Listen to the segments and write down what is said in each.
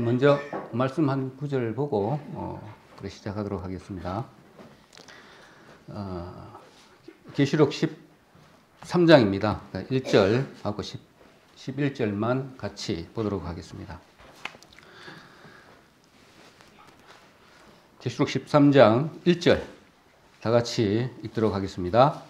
먼저 말씀 한 구절 보고 시작하도록 하겠습니다. 계시록 13장입니다. 1절하고 11절만 같이 보도록 하겠습니다. 계시록 13장 1절 다 같이 읽도록 하겠습니다.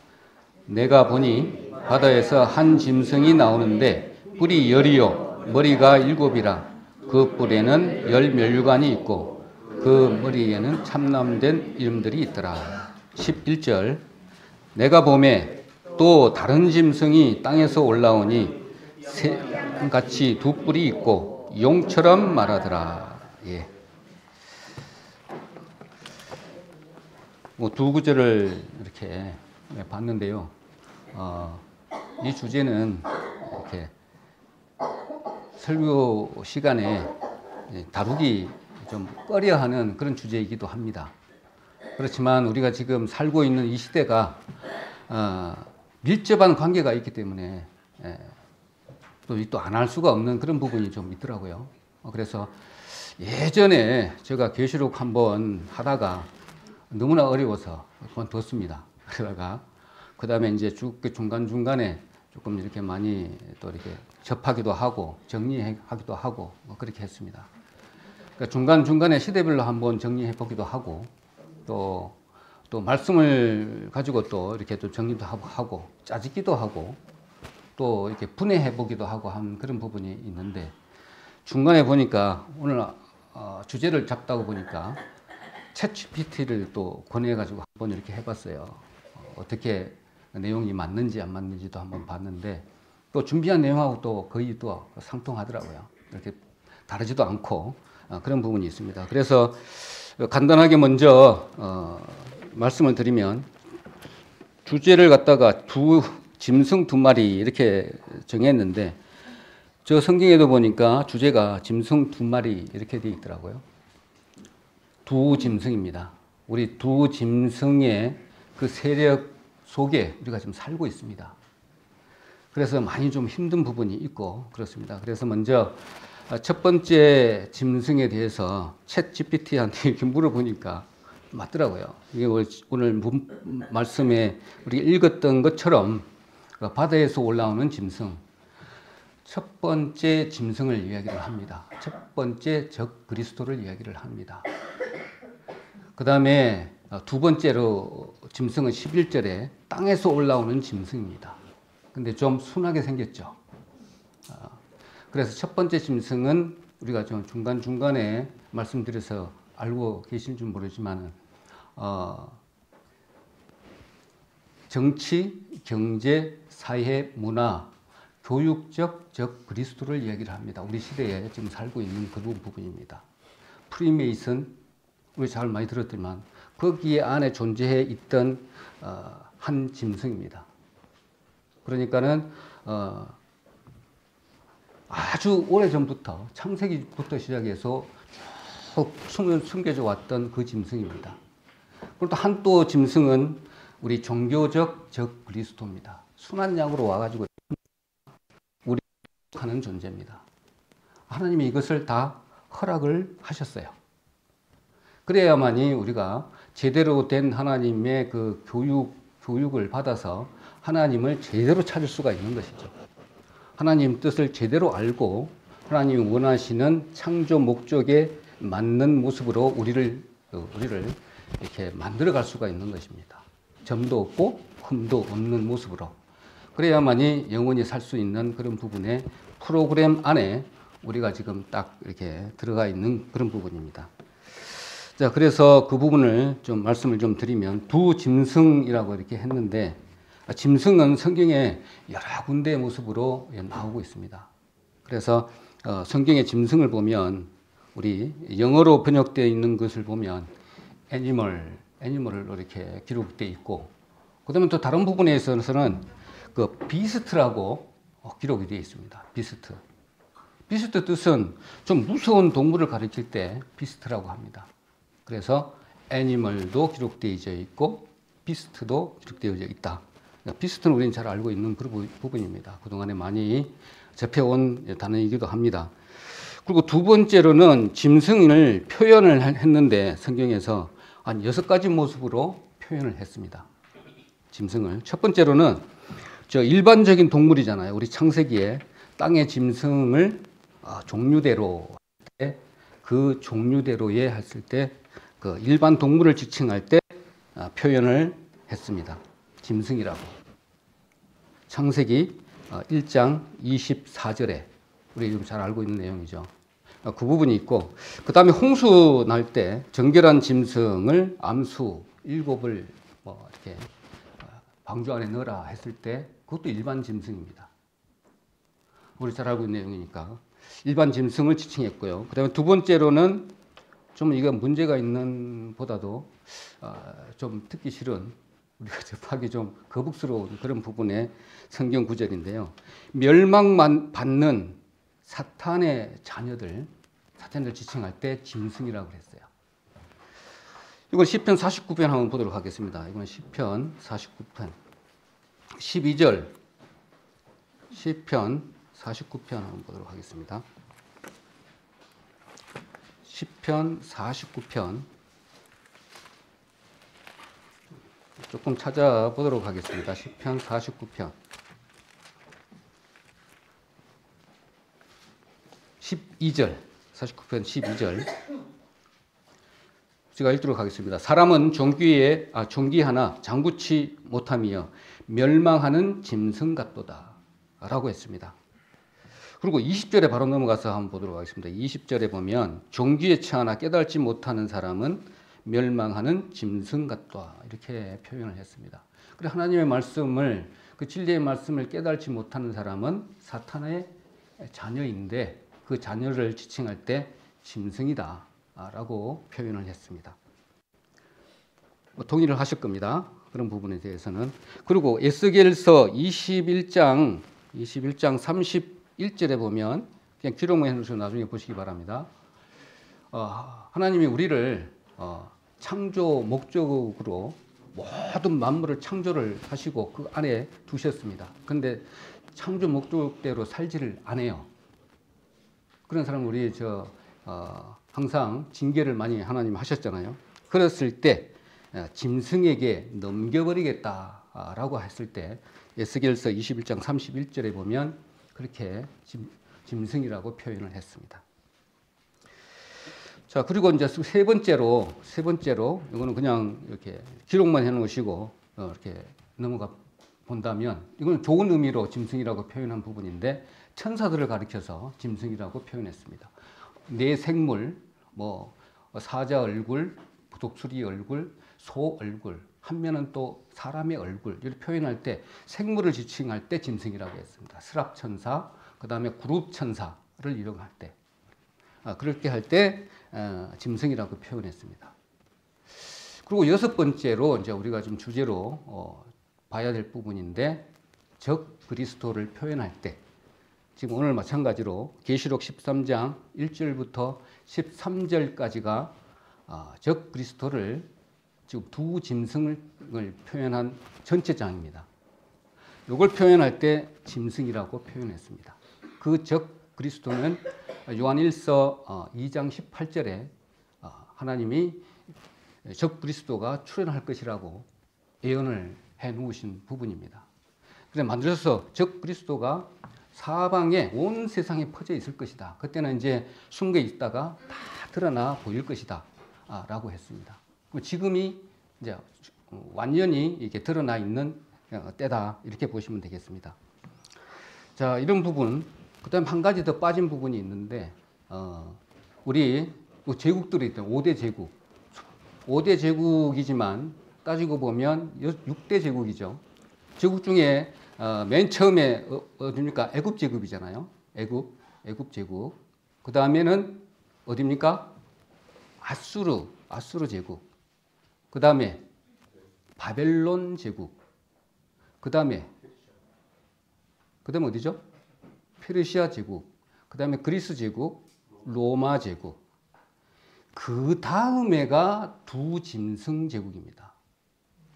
내가 보니 바다에서 한 짐승이 나오는데 뿔이 10이요 머리가 7이라. 그 뿔에는 10면류관이 있고 그 머리에는 참남된 이름들이 있더라. 11절 내가 보매 또 다른 짐승이 땅에서 올라오니 새같이 두 뿔이 있고 용처럼 말하더라. 예. 두 구절을 이렇게 봤는데요. 이 주제는 이렇게 설교 시간에 다루기 좀 꺼려하는 그런 주제이기도 합니다. 그렇지만 우리가 지금 살고 있는 이 시대가 밀접한 관계가 있기 때문에 또 안 할 수가 없는 그런 부분이 좀 있더라고요. 그래서 예전에 제가 계시록 한번 하다가 너무나 어려워서 그만뒀습니다. 그러다가 그 다음에 이제 중간중간에 조금 이렇게 많이 또 이렇게 접하기도 하고 정리하기도 하고 그렇게 했습니다. 그러니까 중간중간에 시대별로 한번 정리해 보기도 하고 또 말씀을 가지고 또 이렇게 또 정리도 하고 짜집기도 하고 또 이렇게 분해해 보기도 하고 한 그런 부분이 있는데 중간에 보니까 오늘 주제를 잡다고 보니까 챗GPT를 또 권해가지고 한번 이렇게 해봤어요. 어떻게 내용이 맞는지 안 맞는지도 한번 봤는데 또 준비한 내용하고 또 거의 또 상통하더라고요. 이렇게 다르지도 않고 그런 부분이 있습니다. 그래서 간단하게 먼저 말씀을 드리면 주제를 갖다가 짐승 두 마리 이렇게 정했는데 저 성경에도 보니까 주제가 짐승 두 마리 이렇게 되어 있더라고요. 두 짐승입니다. 우리 두 짐승의 그 세력 속에 우리가 지금 살고 있습니다. 그래서 많이 좀 힘든 부분이 있고 그렇습니다. 그래서 먼저 첫 번째 짐승에 대해서 챗 GPT한테 이렇게 물어보니까 맞더라고요. 이게 오늘 말씀에 우리가 읽었던 것처럼 바다에서 올라오는 짐승, 첫 번째 짐승을 이야기를 합니다. 첫 번째 적 그리스도를 이야기를 합니다. 그 다음에 두 번째로 짐승은 11절에 땅에서 올라오는 짐승입니다. 근데 좀 순하게 생겼죠. 그래서 첫 번째 짐승은 우리가 좀 중간중간에 말씀드려서 알고 계신 줄 모르지만 정치, 경제, 사회, 문화, 교육적 적 그리스도를 이야기를 합니다. 우리 시대에 지금 살고 있는 그 부분입니다. 프리메이슨 우리 잘 많이 들었지만 거기에 안에 존재해 있던 한 짐승입니다. 그러니까는 아주 오래전부터 창세기부터 시작해서 쭉 숨겨져 왔던 그 짐승입니다. 그리고 또 한 또 짐승은 우리 종교적 적 그리스도입니다. 순한 양으로 와가지고 우리 하는 존재입니다. 하나님이 이것을 다 허락을 하셨어요. 그래야만이 우리가 제대로 된 하나님의 그 교육을 받아서 하나님을 제대로 찾을 수가 있는 것이죠. 하나님 뜻을 제대로 알고 하나님이 원하시는 창조 목적에 맞는 모습으로 우리를 이렇게 만들어 갈 수가 있는 것입니다. 점도 없고 흠도 없는 모습으로. 그래야만이 영원히 살 수 있는 그런 부분의 프로그램 안에 우리가 지금 딱 이렇게 들어가 있는 그런 부분입니다. 자, 그래서 그 부분을 좀 말씀을 좀 드리면 두 짐승이라고 이렇게 했는데 짐승은 성경에 여러 군데의 모습으로 나오고 있습니다. 그래서 성경의 짐승을 보면 우리 영어로 번역되어 있는 것을 보면 애니멀로 이렇게 기록되어 있고 그다음에 또 다른 부분에 있어서는 그 비스트라고 기록이 되어 있습니다. 비스트. 비스트 뜻은 좀 무서운 동물을 가리킬 때 비스트라고 합니다. 그래서 애니멀도 기록되어 있고 비스트도 기록되어 있다. 비스트는 우리는 잘 알고 있는 그런 부분입니다. 그동안에 많이 접해온 단어이기도 합니다. 그리고 두 번째로는 짐승을 표현을 했는데 성경에서 한 6가지 모습으로 표현을 했습니다. 짐승을. 첫 번째로는 저 일반적인 동물이잖아요. 우리 창세기에 땅의 짐승을 종류대로 그 종류대로에 했을 때 그 일반 동물을 지칭할 때 표현을 했습니다. 짐승이라고. 창세기 1장 24절에 우리 좀 잘 알고 있는 내용이죠. 그 부분이 있고, 그 다음에 홍수 날 때 정결한 짐승을 암수 7을 뭐 이렇게 방주 안에 넣어라 했을 때 그것도 일반 짐승입니다. 우리 잘 알고 있는 내용이니까 일반 짐승을 지칭했고요. 그 다음에 두 번째로는 좀 이거 문제가 있는 보다도 좀 듣기 싫은, 우리가 접하기 좀 거북스러운 그런 부분의 성경 구절인데요. 멸망만 받는 사탄의 자녀들, 사탄을 지칭할 때 짐승이라고 했어요. 이건 시편 49편 한번 보도록 하겠습니다. 이건 시편 49편 12절, 시편 49편 한번 보도록 하겠습니다. 시편 49편 조금 찾아보도록 하겠습니다. 시편 49편 12절, 49편 12절 제가 읽도록 하겠습니다. 사람은 종기하나 장구치 못함이여 멸망하는 짐승 같도다 라고 했습니다. 그리고 20절에 바로 넘어가서 한번 보도록 하겠습니다. 20절에 보면 종기에 처하나 깨달지 못하는 사람은 멸망하는 짐승 같다 이렇게 표현을 했습니다. 그리고 하나님의 말씀을, 그 진리의 말씀을 깨달지 못하는 사람은 사탄의 자녀인데 그 자녀를 지칭할 때 짐승이다 라고 표현을 했습니다. 동의를 하실 겁니다. 그런 부분에 대해서는. 그리고 에스겔서 21장 31절에 보면 그냥 기록만 해놓으시고 나중에 보시기 바랍니다. 하나님이 우리를 창조 목적으로 모든 만물을 창조를 하시고 그 안에 두셨습니다. 그런데 창조 목적대로 살지를 안 해요. 그런 사람 우리 항상 징계를 많이 하나님 하셨잖아요. 그랬을 때 짐승에게 넘겨버리겠다라고 했을 때 에스겔서 21장 31절에 보면 그렇게 짐승이라고 표현을 했습니다. 자, 그리고 이제 세 번째로 이거는 그냥 이렇게 기록만 해놓으시고 이렇게 넘어가 본다면 이거는 좋은 의미로 짐승이라고 표현한 부분인데 천사들을 가리켜서 짐승이라고 표현했습니다. 네 생물, 뭐 사자 얼굴, 독수리 얼굴, 소 얼굴, 한 면은 또 사람의 얼굴 이렇게 표현할 때 생물을 지칭할 때 짐승이라고 했습니다. 스랍천사, 그 다음에 그룹천사를 이용할 때 그렇게 할 때 짐승이라고 표현했습니다. 그리고 여섯 번째로 이제 우리가 좀 주제로 봐야 될 부분인데 적 그리스도를 표현할 때 지금 오늘 마찬가지로 계시록 13장 1절부터 13절까지가 적 그리스도를 지금 두 짐승을 표현한 전체 장입니다. 이걸 표현할 때 짐승이라고 표현했습니다. 그 적 그리스도는 요한일서 2장 18절에 하나님이 적 그리스도가 출현할 것이라고 예언을 해 놓으신 부분입니다. 그래서 만들어서 적 그리스도가 사방에 온 세상에 퍼져 있을 것이다. 그때는 이제 숨겨 있다가 다 드러나 보일 것이다. 라고 했습니다. 지금이 이제 완전히 이렇게 드러나 있는 때다. 이렇게 보시면 되겠습니다. 자, 이런 부분. 그 다음 한 가지 더 빠진 부분이 있는데, 우리 제국들이 있던 5대 제국. 5대 제국이지만 따지고 보면 6대 제국이죠. 제국 중에 맨 처음에 어디입니까? 애굽 제국이잖아요. 애굽 제국. 그 다음에는 어디입니까? 아수르 제국. 그 다음에 바벨론 제국. 그 다음에 어디죠? 페르시아 제국. 그 다음에 그리스 제국, 로마 제국. 그 다음에가 두 짐승 제국입니다.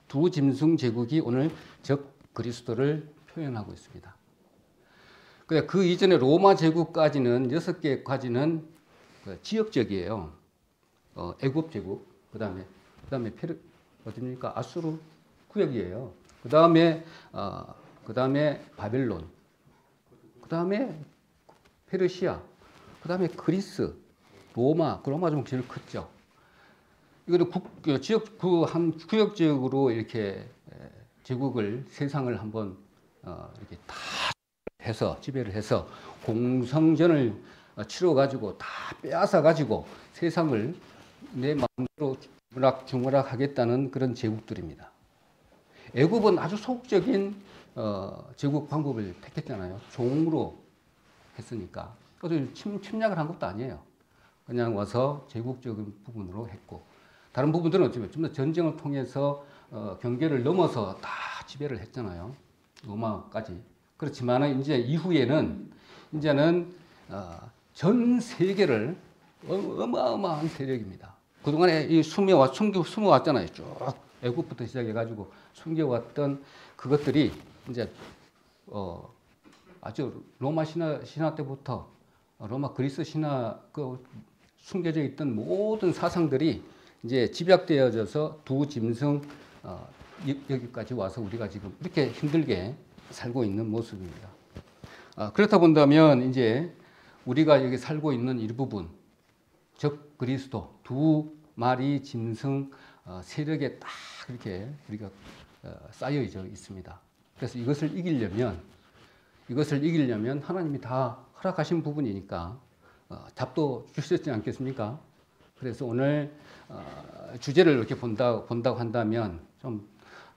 두 짐승 제국이 오늘 적 그리스도를 표현하고 있습니다. 그 이전에 로마 제국까지는 6개까지는 지역적이에요. 애굽 제국, 그다음에 어딥니까? 아수르 구역이에요. 그다음에 바벨론, 그다음에 페르시아, 그다음에 그리스, 로마 좀 제일 컸죠. 이거는 지역 한 구역 지역으로 이렇게 제국을 세상을 한번 이렇게 다 해서 지배를 해서 공성전을 치러 가지고 다 빼앗아 가지고 세상을 내 마음대로 주무락하겠다는 그런 제국들입니다. 애굽은 아주 소극적인 제국 방법을 택했잖아요. 종으로 했으니까. 그래서 침략을 한 것도 아니에요. 그냥 와서 제국적인 부분으로 했고, 다른 부분들은 어쩌면 좀 더 전쟁을 통해서 경계를 넘어서 다 지배를 했잖아요. 로마까지. 그렇지만 이제 이후에는 이제는 전 세계를 어마어마한 세력입니다. 그동안에 이 숨어왔잖아요. 쭉 애국부터 시작해가지고 숨겨왔던 그것들이 이제 아주 로마 신화 때부터 로마 그리스 신화 그 숨겨져 있던 모든 사상들이 이제 집약되어져서 두 짐승 여기까지 와서 우리가 지금 이렇게 힘들게 살고 있는 모습입니다. 그렇다 본다면 이제 우리가 여기 살고 있는 일부분, 즉 그리스도 두 마리 짐승 세력에 딱 이렇게 우리가 쌓여져 있습니다. 그래서 이것을 이기려면 하나님이 다 허락하신 부분이니까 답도 주셨지 않겠습니까? 그래서 오늘 주제를 이렇게 본다고 한다면 좀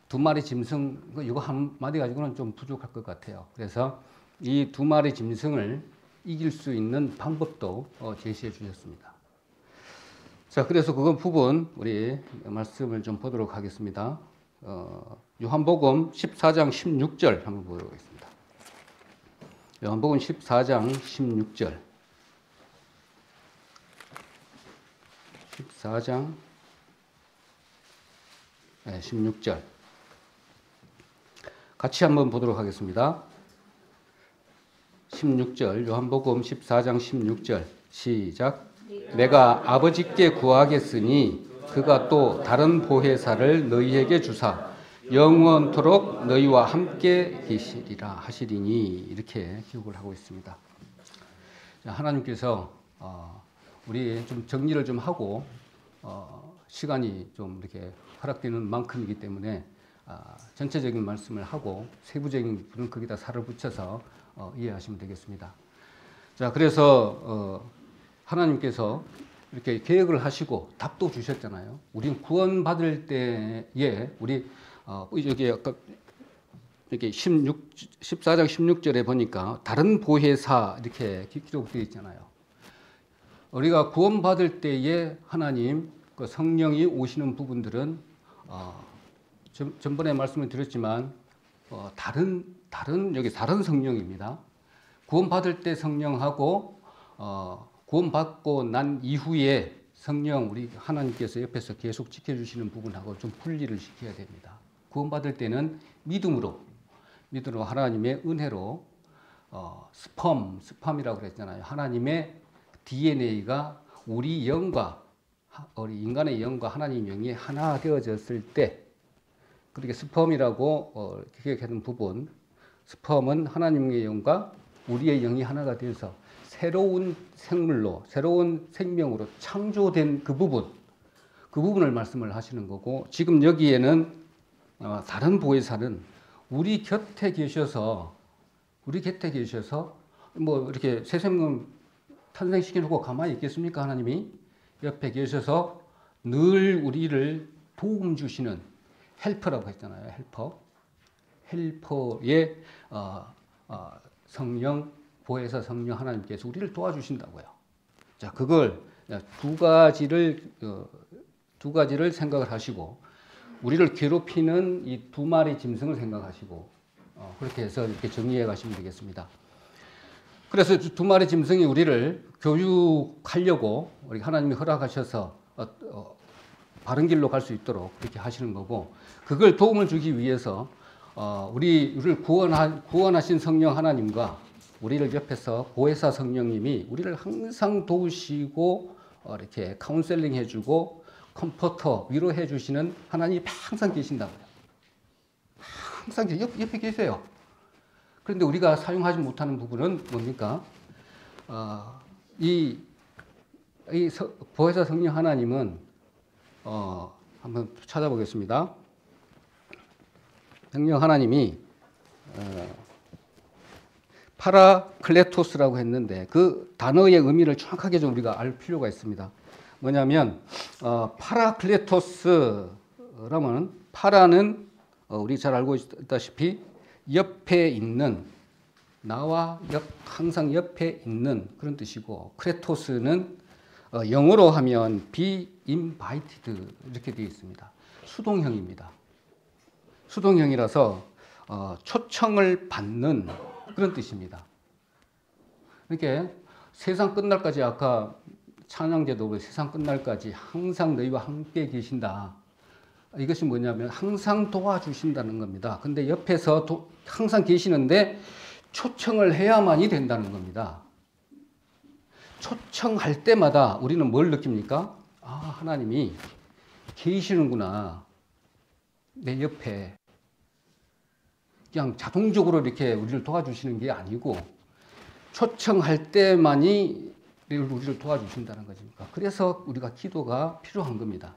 두 마리 짐승 이거 한 마디 가지고는 좀 부족할 것 같아요. 그래서 이 두 마리 짐승을 이길 수 있는 방법도 제시해 주셨습니다. 자, 그래서 그 부분 우리 말씀을 좀 보도록 하겠습니다. 요한복음 14장 16절 한번 보도록 하겠습니다. 요한복음 14장 16절. 14장 16절. 같이 한번 보도록 하겠습니다. 16절, 요한복음 14장 16절. 시작. 내가 아버지께 구하겠으니 그가 또 다른 보혜사를 너희에게 주사 영원토록 너희와 함께 계시리라 하시리니, 이렇게 기록을 하고 있습니다. 하나님께서 우리 좀 정리를 좀 하고 시간이 좀 이렇게 허락되는 만큼이기 때문에 전체적인 말씀을 하고 세부적인 부분은 거기다 살을 붙여서 이해하시면 되겠습니다. 자, 그래서 하나님께서 이렇게 계획을 하시고 답도 주셨잖아요. 우리는 구원받을 때에 우리 여기 아까 이렇게 14장 16절에 보니까 다른 보혜사 이렇게 기록되어 있잖아요. 우리가 구원받을 때에 하나님 그 성령이 오시는 부분들은 전번에 말씀을 드렸지만 여기 다른 성령입니다. 구원받을 때 성령하고 구원받고 난 이후에 성령 우리 하나님께서 옆에서 계속 지켜주시는 부분하고 좀 분리를 시켜야 됩니다. 구원받을 때는 믿음으로 하나님의 은혜로 스펌이라고 그랬잖아요. 하나님의 DNA가 우리 인간의 영과 하나님의 영이 하나 되어졌을 때, 그렇게 스펌이라고 기억하는 부분, 스펌은 하나님의 영과 우리의 영이 하나가 되어서 새로운 생물로, 새로운 생명으로 창조된 그 부분을 말씀을 하시는 거고, 지금 여기에는 다른 보혜사는 우리 곁에 계셔서 뭐 이렇게 새 생명 탄생시켜놓고 가만히 있겠습니까? 하나님이 옆에 계셔서 늘 우리를 도움 주시는 헬퍼라고 했잖아요. 헬퍼의 성령, 보혜사 성령 하나님께서 우리를 도와주신다고요. 자, 그걸 두 가지를 생각을 하시고, 우리를 괴롭히는 이 두 마리 짐승을 생각하시고, 그렇게 해서 이렇게 정리해 가시면 되겠습니다. 그래서 두 마리 짐승이 우리를 교육하려고 우리 하나님이 허락하셔서 바른 길로 갈 수 있도록 그렇게 하시는 거고, 그걸 도움을 주기 위해서 우리를 구원하신 성령 하나님과 우리를 옆에서 보혜사 성령님이 우리를 항상 도우시고 이렇게 카운셀링 해주고 컴포터 위로해 주시는 하나님이 항상 계신다고요. 항상 옆에 계세요. 그런데 우리가 사용하지 못하는 부분은 뭡니까? 이 보혜사 성령 하나님은 한번 찾아보겠습니다. 성령 하나님이 파라클레토스라고 했는데 그 단어의 의미를 정확하게 좀 우리가 알 필요가 있습니다. 뭐냐면 파라클레토스라면 파라는 우리 잘 알고 있다시피 옆에 있는 나와 항상 옆에 있는 그런 뜻이고 크레토스는 영어로 하면 be invited 이렇게 되어 있습니다. 수동형입니다. 수동형이라서 초청을 받는 그런 뜻입니다. 이렇게 세상 끝날까지 아까 찬양제도 세상 끝날까지 항상 너희와 함께 계신다. 이것이 뭐냐면 항상 도와주신다는 겁니다. 근데 옆에서 항상 계시는데 초청을 해야만이 된다는 겁니다. 초청할 때마다 우리는 뭘 느낍니까? 하나님이 계시는구나. 내 옆에. 그냥 자동적으로 이렇게 우리를 도와주시는 게 아니고 초청할 때만이 우리를 도와주신다는 것입니다. 그래서 우리가 기도가 필요한 겁니다.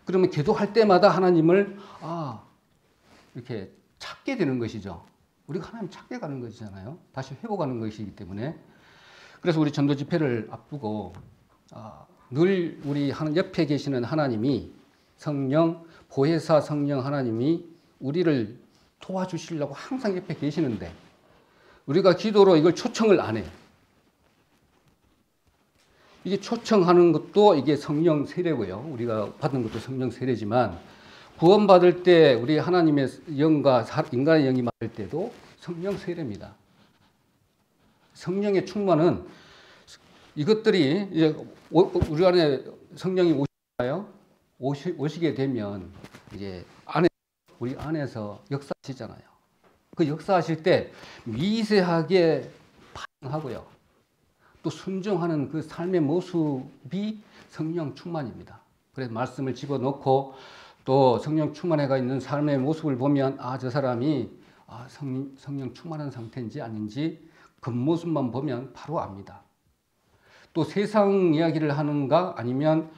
그러면 기도할 때마다 하나님을 이렇게 찾게 되는 것이죠. 우리가 하나님 찾게 가는 것이잖아요. 다시 회복하는 것이기 때문에. 그래서 우리 전도 집회를 앞두고 늘 우리 옆에 계시는 하나님이 성령, 보혜사 성령 하나님이 우리를 도와주시려고 항상 옆에 계시는데 우리가 기도로 이걸 초청을 안 해요. 이게 초청하는 것도 이게 성령 세례고요. 우리가 받은 것도 성령 세례지만 구원받을 때 우리 하나님의 영과 인간의 영이 맞을 때도 성령 세례입니다. 성령의 충만은 이것들이 이제 우리 안에 성령이 오시나요? 오시게 되면 이제 우리 안에서 역사하시잖아요. 그 역사하실 때 미세하게 반응하고요. 또 순종하는 그 삶의 모습이 성령 충만입니다. 그래서 말씀을 집어넣고 또 성령 충만해가 있는 삶의 모습을 보면 저 사람이 성령 충만한 상태인지 아닌지 겉모습만 보면 바로 압니다. 또 세상 이야기를 하는가 아니면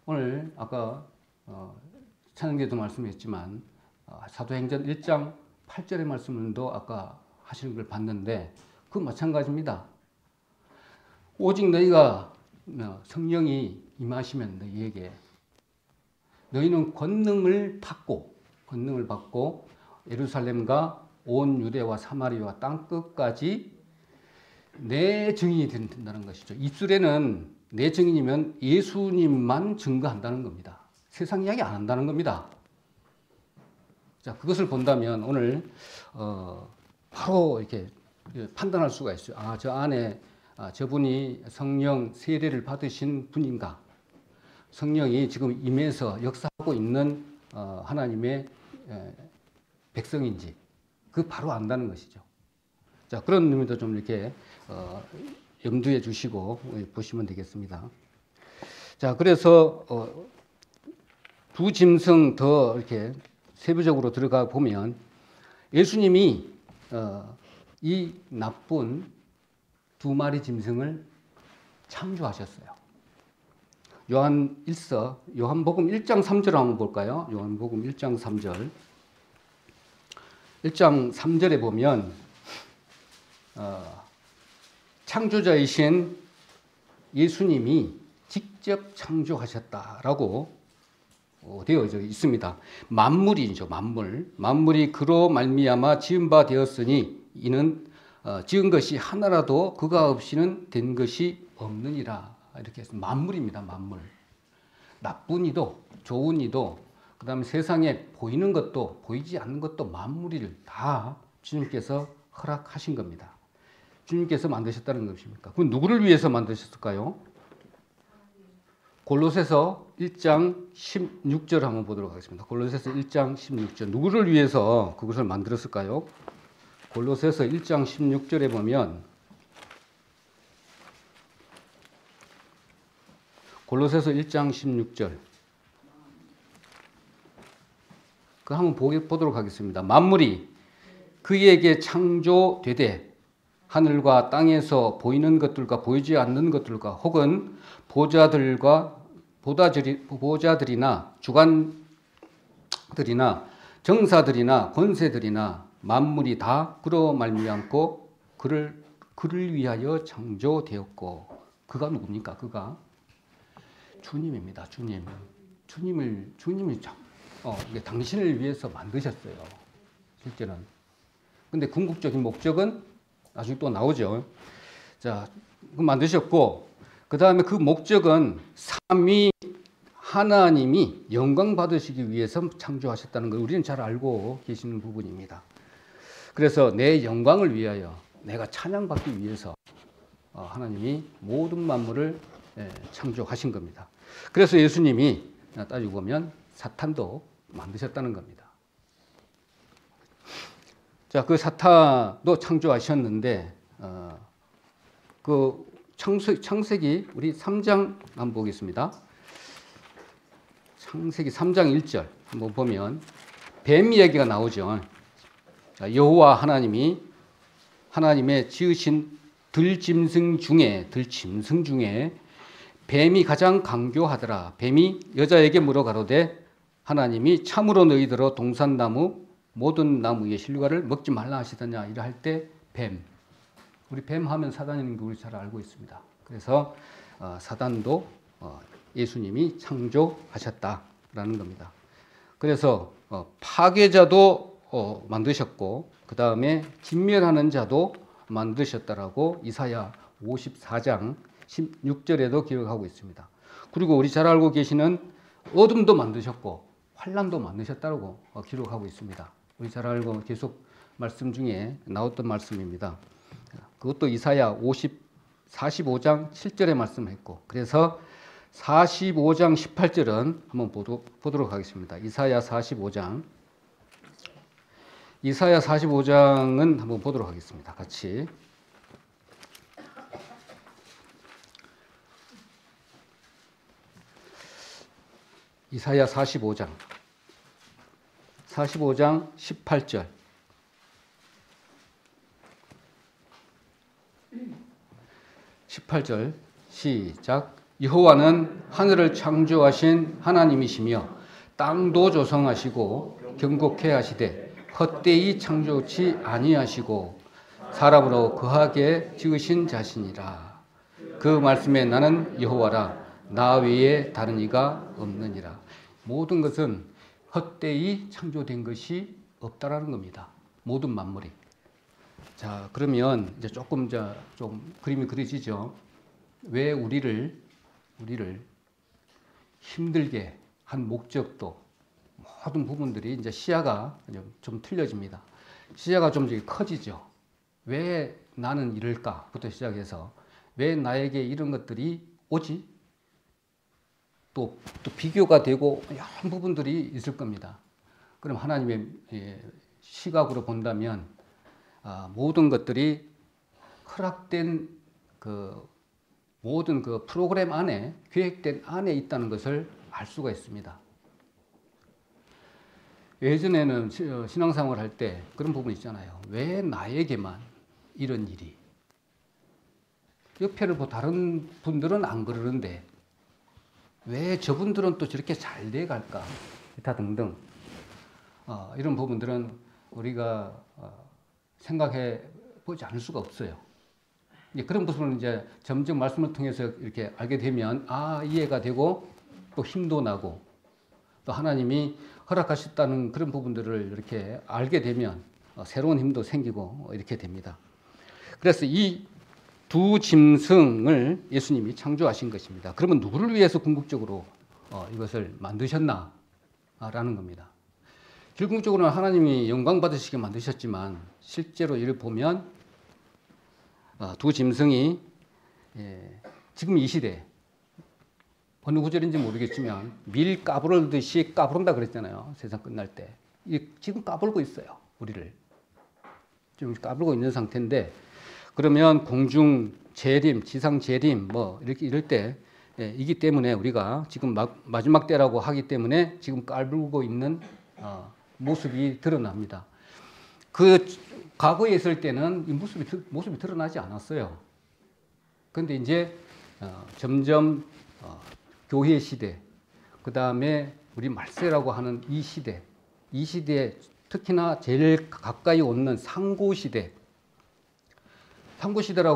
오늘 아까 찬양대도 말씀했지만 사도행전 1장 8절의 말씀도 아까 하시는 걸 봤는데 그 마찬가지입니다. 오직 너희가 성령이 임하시면 너희에게 너희는 권능을 받고 예루살렘과 온 유대와 사마리아와 땅 끝까지 내 증인이 된다는 것이죠. 입술에는 내 증인이면 예수님만 증거한다는 겁니다. 세상 이야기 안 한다는 겁니다. 자, 그것을 본다면 오늘 바로 이렇게 판단할 수가 있어요. 저 안에 저분이 성령 세례를 받으신 분인가? 성령이 지금 임해서 역사하고 있는 하나님의 백성인지 그 바로 안다는 것이죠. 자, 그런 의미도 좀 이렇게 염두에 주시고 보시면 되겠습니다. 자, 그래서 두 짐승 더 이렇게 세부적으로 들어가 보면 예수님이 이 나쁜 두 마리 짐승을 창조하셨어요. 요한복음 1장 3절 한번 볼까요? 요한복음 1장 3절. 1장 3절에 보면 창조자이신 예수님이 직접 창조하셨다라고 되어져 있습니다. 만물이죠, 만물. 만물이 그로 말미암아 지은 바 되었으니 이는 지은 것이 하나라도 그가 없이는 된 것이 없느니라. 이렇게 해서 만물입니다, 만물. 나쁜 이도 좋은 이도 그다음에 세상에 보이는 것도 보이지 않는 것도 만물을 다 주님께서 허락하신 겁니다. 주님께서 만드셨다는 것입니까? 그럼 누구를 위해서 만드셨을까요? 골로새서 1장 16절 한번 보도록 하겠습니다. 골로새서 1장 16절. 누구를 위해서 그것을 만들었을까요? 골로새서 1장 16절에 보면 골로새서 1장 16절 그 한번 보도록 하겠습니다. 만물이 그에게 창조되되 하늘과 땅에서 보이는 것들과 보이지 않는 것들과 혹은 보좌들이나 주관들이나 정사들이나 권세들이나 만물이 다 그로 말미암고 그를 위하여 창조되었고 그가 누굽니까? 그가 주님입니다. 주님이 이게 당신을 위해서 만드셨어요. 실제는. 근데 궁극적인 목적은 나중에 또 나오죠. 자, 그 만드셨고, 그 다음에 그 목적은 삼위 하나님이 영광 받으시기 위해서 창조하셨다는 걸 우리는 잘 알고 계시는 부분입니다. 그래서 내 영광을 위하여, 내가 찬양받기 위해서 하나님이 모든 만물을 창조하신 겁니다. 그래서 예수님이 따지고 보면 사탄도 만드셨다는 겁니다. 자, 그 사탄도 창조하셨는데, 그 창세기 우리 3장 한번 보겠습니다. 창세기 3장 1절 한번 보면 뱀 이야기가 나오죠. 자, 여호와 하나님의 지으신 들짐승 중에 뱀이 가장 강교하더라. 뱀이 여자에게 물어 가로되 하나님이 참으로 너희들어 동산나무 모든 나무의 실과를 먹지 말라 하시더냐 이라 할 때 우리 뱀 하면 사단인 거 우리 잘 알고 있습니다. 그래서 사단도 예수님이 창조하셨다라는 겁니다. 그래서 파괴자도 만드셨고 그 다음에 진멸하는 자도 만드셨다라고 이사야 54장 16절에도 기록하고 있습니다. 그리고 우리 잘 알고 계시는 어둠도 만드셨고 환란도 만드셨다고 기록하고 있습니다. 우리 잘 알고 계속 말씀 중에 나왔던 말씀입니다. 그것도 이사야 45장 7절에 말씀했고 그래서 45장 18절은 한번 보도록 하겠습니다. 이사야 45장은 한번 보도록 하겠습니다. 같이. 이사야 45장 18절 시작. 여호와는 하늘을 창조하신 하나님이시며 땅도 조성하시고 경곡케 하시되 헛되이 창조치 아니하시고 사람으로 거하게 지으신 자신이라. 그 말씀에 나는 여호와라 나 외에 다른 이가 없느니라. 모든 것은 헛되이 창조된 것이 없다라는 겁니다. 모든 만물이. 자, 그러면 이제 조금 좀 그림이 그려지죠. 왜 우리를 힘들게 한 목적도 모든 부분들이 이제 시야가 좀 틀려집니다. 시야가 좀 커지죠. 왜 나는 이럴까부터 시작해서 왜 나에게 이런 것들이 오지? 또 비교가 되고 여러 부분들이 있을 겁니다. 그럼 하나님의 시각으로 본다면 모든 것들이 허락된 모든 그 프로그램 안에 계획된 안에 있다는 것을 알 수가 있습니다. 예전에는 신앙생활을 할 때 그런 부분이 있잖아요. 왜 나에게만 이런 일이? 옆에를 보고 다른 분들은 안 그러는데 왜 저분들은 또 저렇게 잘 돼갈까? 기타 등등 이런 부분들은 우리가 생각해 보지 않을 수가 없어요. 그런 부분은 이제 점점 말씀을 통해서 이렇게 알게 되면 이해가 되고 또 힘도 나고 또 하나님이 허락하셨다는 그런 부분들을 이렇게 알게 되면 새로운 힘도 생기고 이렇게 됩니다. 그래서 이 두 짐승을 예수님이 창조하신 것입니다. 그러면 누구를 위해서 궁극적으로 이것을 만드셨나? 라는 겁니다. 궁극적으로는 하나님이 영광 받으시게 만드셨지만 실제로 이를 보면 두 짐승이 지금 이 시대에 어느 구절인지 모르겠지만 밀 까부르듯이 까부른다 그랬잖아요. 세상 끝날 때. 지금 까불고 있어요. 우리를. 좀 까불고 있는 상태인데, 그러면 공중 재림, 지상 재림 뭐 이렇게 이럴 때 이기 때문에 우리가 지금 마지막 때라고 하기 때문에 지금 까불고 있는 모습이 드러납니다. 그 과거에 있을 때는 이 모습이 드러나지 않았어요. 그런데 이제 점점 교회 시대, 그 다음에 우리 말세라고 하는 이 시대에 특히나 제일 가까이 오는 상고 시대라고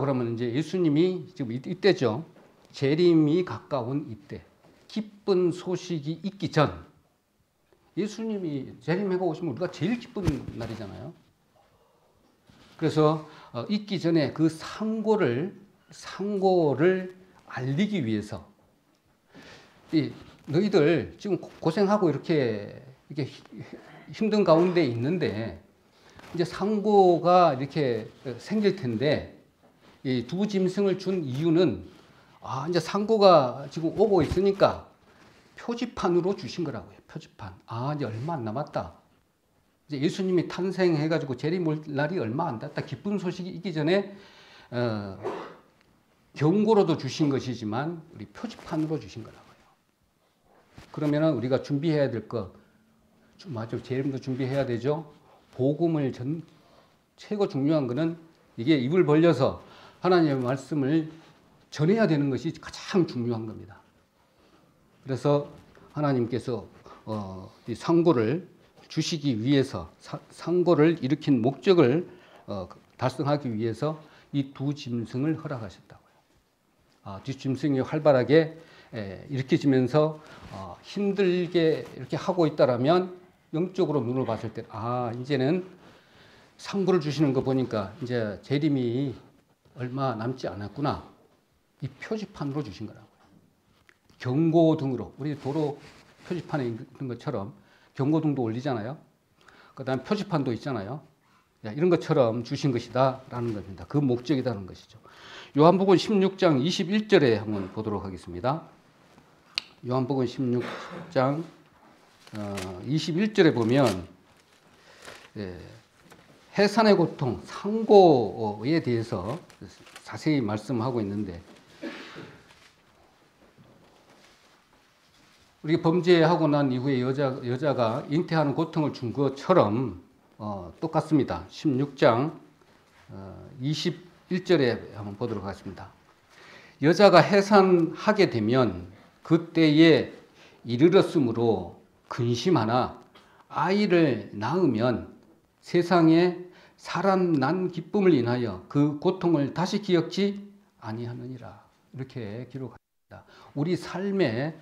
그러면 이제 예수님이 지금 이때죠. 재림이 가까운 이때, 기쁜 소식이 있기 전, 예수님이 재림해가 오시면 우리가 제일 기쁜 날이잖아요. 그래서 있기 전에 그 상고를 알리기 위해서, 너희들 지금 고생하고 이렇게 힘든 가운데 있는데 이제 상고가 이렇게 생길 텐데, 이 두 짐승을 준 이유는 이제 상고가 지금 오고 있으니까 표지판으로 주신 거라고요. 표지판. 이제 얼마 안 남았다. 이제 예수님이 탄생해가지고 재림 올 날이 얼마 안 됐다. 기쁜 소식이 있기 전에 경고로도 주신 것이지만 우리 표지판으로 주신 거라고요. 그러면은 우리가 준비해야 될 거, 맞아, 재림도 준비해야 되죠. 복음을 최고 중요한 거는 이게 입을 벌려서 하나님의 말씀을 전해야 되는 것이 가장 중요한 겁니다. 그래서 하나님께서 이 상고를 주시기 위해서, 상고를 일으킨 목적을 달성하기 위해서 이 두 짐승을 허락하셨다고요. 두 짐승이 활발하게 일으켜지면서 힘들게 이렇게 하고 있다라면 영적으로 눈을 봤을 때 이제는 상고를 주시는 거 보니까 이제 재림이 얼마 남지 않았구나. 이 표지판으로 주신 거라고요. 경고등으로, 우리 도로 표지판에 있는 것처럼 경고등도 올리잖아요. 그 다음 표지판도 있잖아요. 이런 것처럼 주신 것이다 라는 겁니다. 그 목적이라는 것이죠. 요한복음 16장 21절에 한번 보도록 하겠습니다. 요한복음 16장 21절에 보면 해산의 고통, 상고에 대해서 자세히 말씀하고 있는데, 우리가 범죄하고 난 이후에 여자가 잉태하는 고통을 준 것처럼 똑같습니다. 16장 21절에 한번 보도록 하겠습니다. 여자가 해산하게 되면 그때에 이르렀으므로 근심하나 아이를 낳으면 세상에 사람 난 기쁨을 인하여 그 고통을 다시 기억지 아니하느니라. 이렇게 기록합니다. 우리 삶의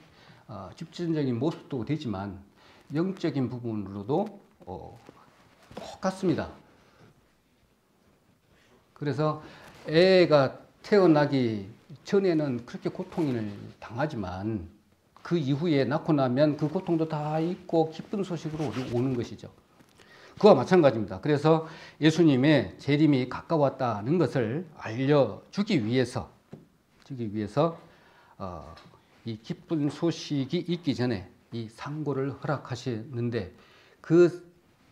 집중적인 모습도 되지만 영적인 부분으로도 똑같습니다. 그래서 애가 태어나기 전에는 그렇게 고통을 당하지만 그 이후에 낳고 나면 그 고통도 다 잊고 기쁜 소식으로 오는 것이죠. 그와 마찬가지입니다. 그래서 예수님의 재림이 가까웠다는 것을 알려주기 위해서 이 기쁜 소식이 있기 전에 이 상고를 허락하시는데, 그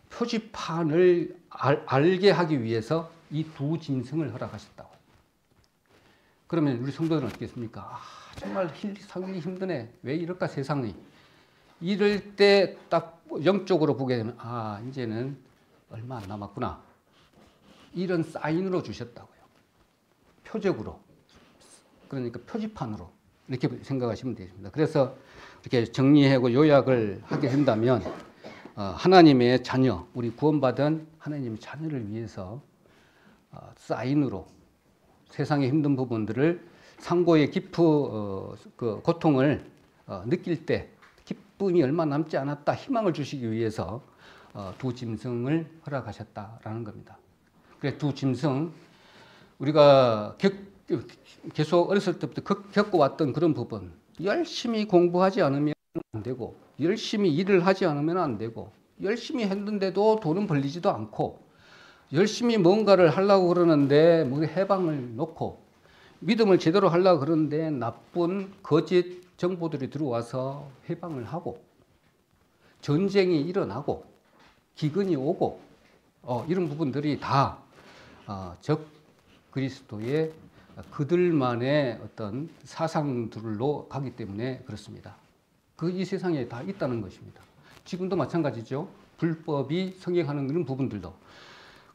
표지판을 알게 하기 위해서 이 두 짐승을 허락하셨다고. 그러면 우리 성도들은 어떻겠습니까? 정말 살기 힘드네. 왜 이럴까 세상이. 이럴 때 딱 영적으로 보게 되면 이제는 얼마 안 남았구나. 이런 사인으로 주셨다고요. 표적으로. 그러니까 표지판으로. 이렇게 생각하시면 되겠습니다. 그래서 이렇게 정리하고 요약을 하게 된다면 하나님의 자녀, 우리 구원받은 하나님의 자녀를 위해서 사인으로 세상의 힘든 부분들을, 상고의 그 고통을 느낄 때 기쁨이 얼마 남지 않았다, 희망을 주시기 위해서 두 짐승을 허락하셨다라는 겁니다. 그래서 두 짐승, 우리가 계속 어렸을 때부터 겪어왔던 그런 부분, 열심히 공부하지 않으면 안 되고, 열심히 일을 하지 않으면 안 되고, 열심히 했는데도 돈은 벌리지도 않고, 열심히 뭔가를 하려고 그러는데 해방을 놓고, 믿음을 제대로 하려고 그러는데 나쁜 거짓 정보들이 들어와서 해방을 하고, 전쟁이 일어나고, 기근이 오고, 이런 부분들이 다 적 그리스도의 그들만의 어떤 사상들로 가기 때문에 그렇습니다. 이 세상에 다 있다는 것입니다. 지금도 마찬가지죠. 불법이 성행하는 그런 부분들도.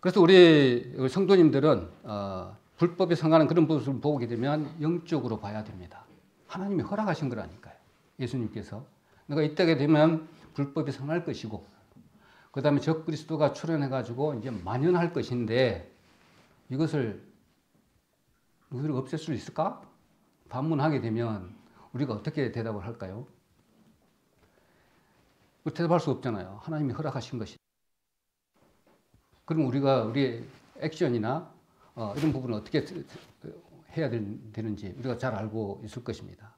그래서 우리 성도님들은 불법에 성하는 그런 모습을 보게 되면 영적으로 봐야 됩니다. 하나님이 허락하신 거라니까요. 예수님께서. 내가 이때게 되면 불법에 성할 것이고, 그 다음에 적 그리스도가 출현해가지고 이제 만연할 것인데, 이것을 우리가 없앨 수 있을까? 반문하게 되면 우리가 어떻게 대답을 할까요? 대답할 수 없잖아요. 하나님이 허락하신 것이. 그럼 우리가 우리의 액션이나 이런 부분을 어떻게 해야 되는지 우리가 잘 알고 있을 것입니다.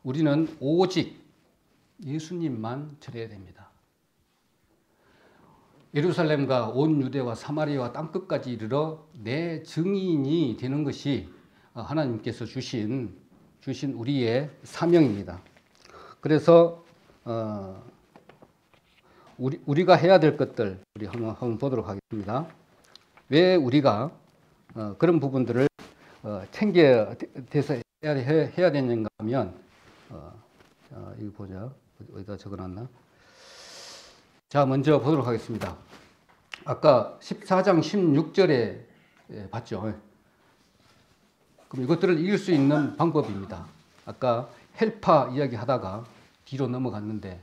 우리는 오직 예수님만 절해야 됩니다. 예루살렘과 온 유대와 사마리아와 땅끝까지 이르러 내 증인이 되는 것이 하나님께서 주신 우리의 사명입니다. 그래서 우리가 해야 될 것들 우리 한번 보도록 하겠습니다. 왜 우리가 그런 부분들을 챙겨야 되는가 하면 이거 보자. 어디다 적어놨나? 자, 먼저 보도록 하겠습니다. 아까 14장 16절에 봤죠. 그럼 이것들을 이길 수 있는 방법입니다. 아까 헬파 이야기 하다가 뒤로 넘어갔는데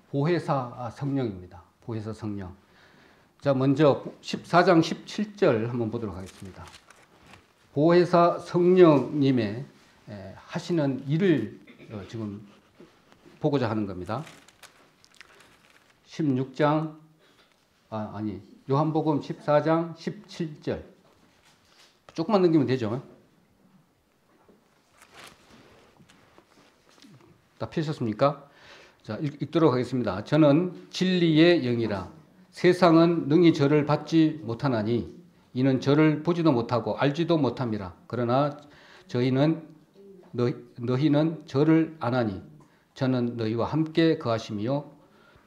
보혜사 성령입니다. 보혜사 성령. 자, 먼저 14장 17절 한번 보도록 하겠습니다. 보혜사 성령님의 하시는 일을 지금 보고자 하는 겁니다. 16장, 요한복음 14장 17절. 조금만 넘기면 되죠. 다 펴셨습니까? 자, 읽도록 하겠습니다. 저는 진리의 영이라 세상은 능히 저를 받지 못하나니 이는 저를 보지도 못하고 알지도 못함이라. 그러나 너희는 저를 아나니 저는 너희와 함께 거하시며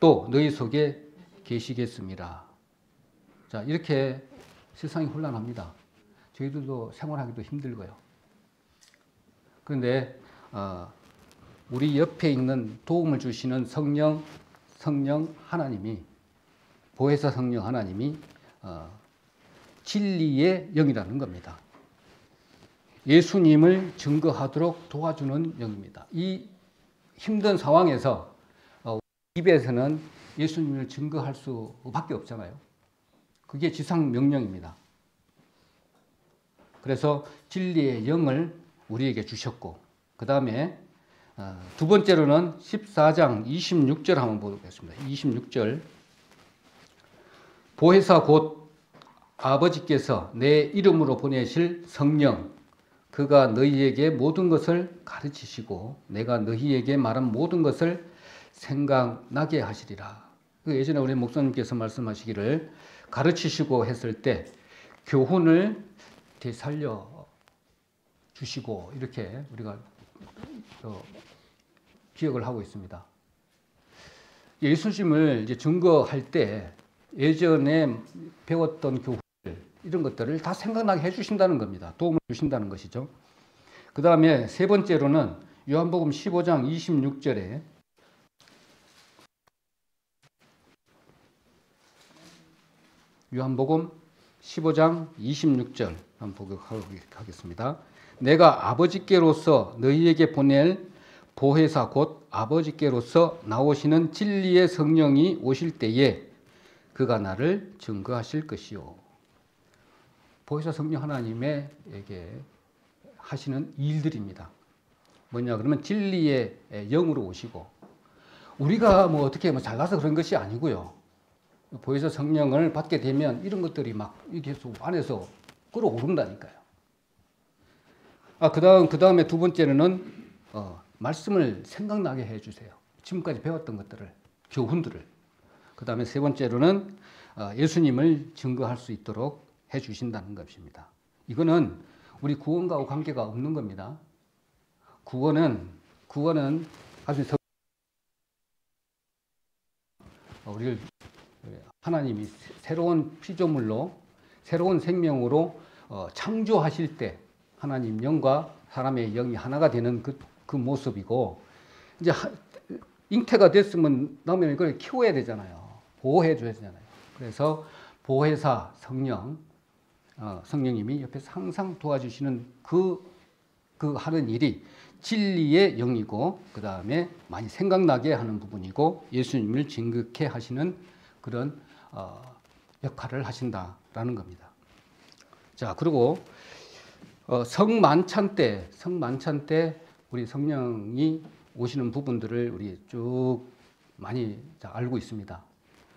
또 너희 속에 계시겠습니다. 자, 이렇게 세상이 혼란합니다. 저희들도 생활하기도 힘들고요. 그런데 우리 옆에 있는 도움을 주시는 성령 하나님이, 보혜사 성령 하나님이 진리의 영이라는 겁니다. 예수님을 증거하도록 도와주는 영입니다. 이 힘든 상황에서 입에서는 예수님을 증거할 수밖에 없잖아요. 그게 지상 명령입니다. 그래서 진리의 영을 우리에게 주셨고, 그 다음에 두 번째로는 14장 26절 한번 보겠습니다. 26절. 보혜사 곧 아버지께서 내 이름으로 보내실 성령, 그가 너희에게 모든 것을 가르치시고 내가 너희에게 말한 모든 것을 생각나게 하시리라. 예전에 우리 목사님께서 말씀하시기를 가르치시고 했을 때 교훈을 되살려 주시고 이렇게 우리가 기억을 하고 있습니다. 예수님을 이제 증거할 때 예전에 배웠던 교훈 이런 것들을 다 생각나게 해주신다는 겁니다. 도움을 주신다는 것이죠. 그 다음에 세 번째로는 요한복음 15장 26절에 요한복음 15장 26절 한번 보도록 하겠습니다. 내가 아버지께로서 너희에게 보낼 보혜사 곧 아버지께로서 나오시는 진리의 성령이 오실 때에 그가 나를 증거하실 것이요. 보혜사 성령 하나님에게 하시는 일들입니다. 뭐냐 그러면 진리의 영으로 오시고, 우리가 뭐 어떻게 잘나서 그런 것이 아니고요. 보혜사 성령을 받게 되면 이런 것들이 막 이렇게 안에서 끌어오른다니까요. 그 다음에 두 번째는 말씀을 생각나게 해주세요. 지금까지 배웠던 것들을, 교훈들을. 그 다음에 세 번째로는 예수님을 증거할 수 있도록 해주신다는 것입니다. 이거는 우리 구원과 관계가 없는 겁니다. 구원은 아주 우리를 하나님이 새로운 피조물로 새로운 생명으로 창조하실 때 하나님 영과 사람의 영이 하나가 되는 그 모습이고, 이제 잉태가 됐으면 나면 이걸 키워야 되잖아요. 보호해 줘야 되잖아요. 그래서 보혜사 성령님이 옆에서 항상 도와주시는 그 하는 일이 진리의 영이고, 그 다음에 많이 생각나게 하는 부분이고, 예수님을 진극해 하시는 그런 역할을 하신다라는 겁니다. 자, 그리고 성만찬 때 우리 성령이 오시는 부분들을 우리 쭉 많이 알고 있습니다.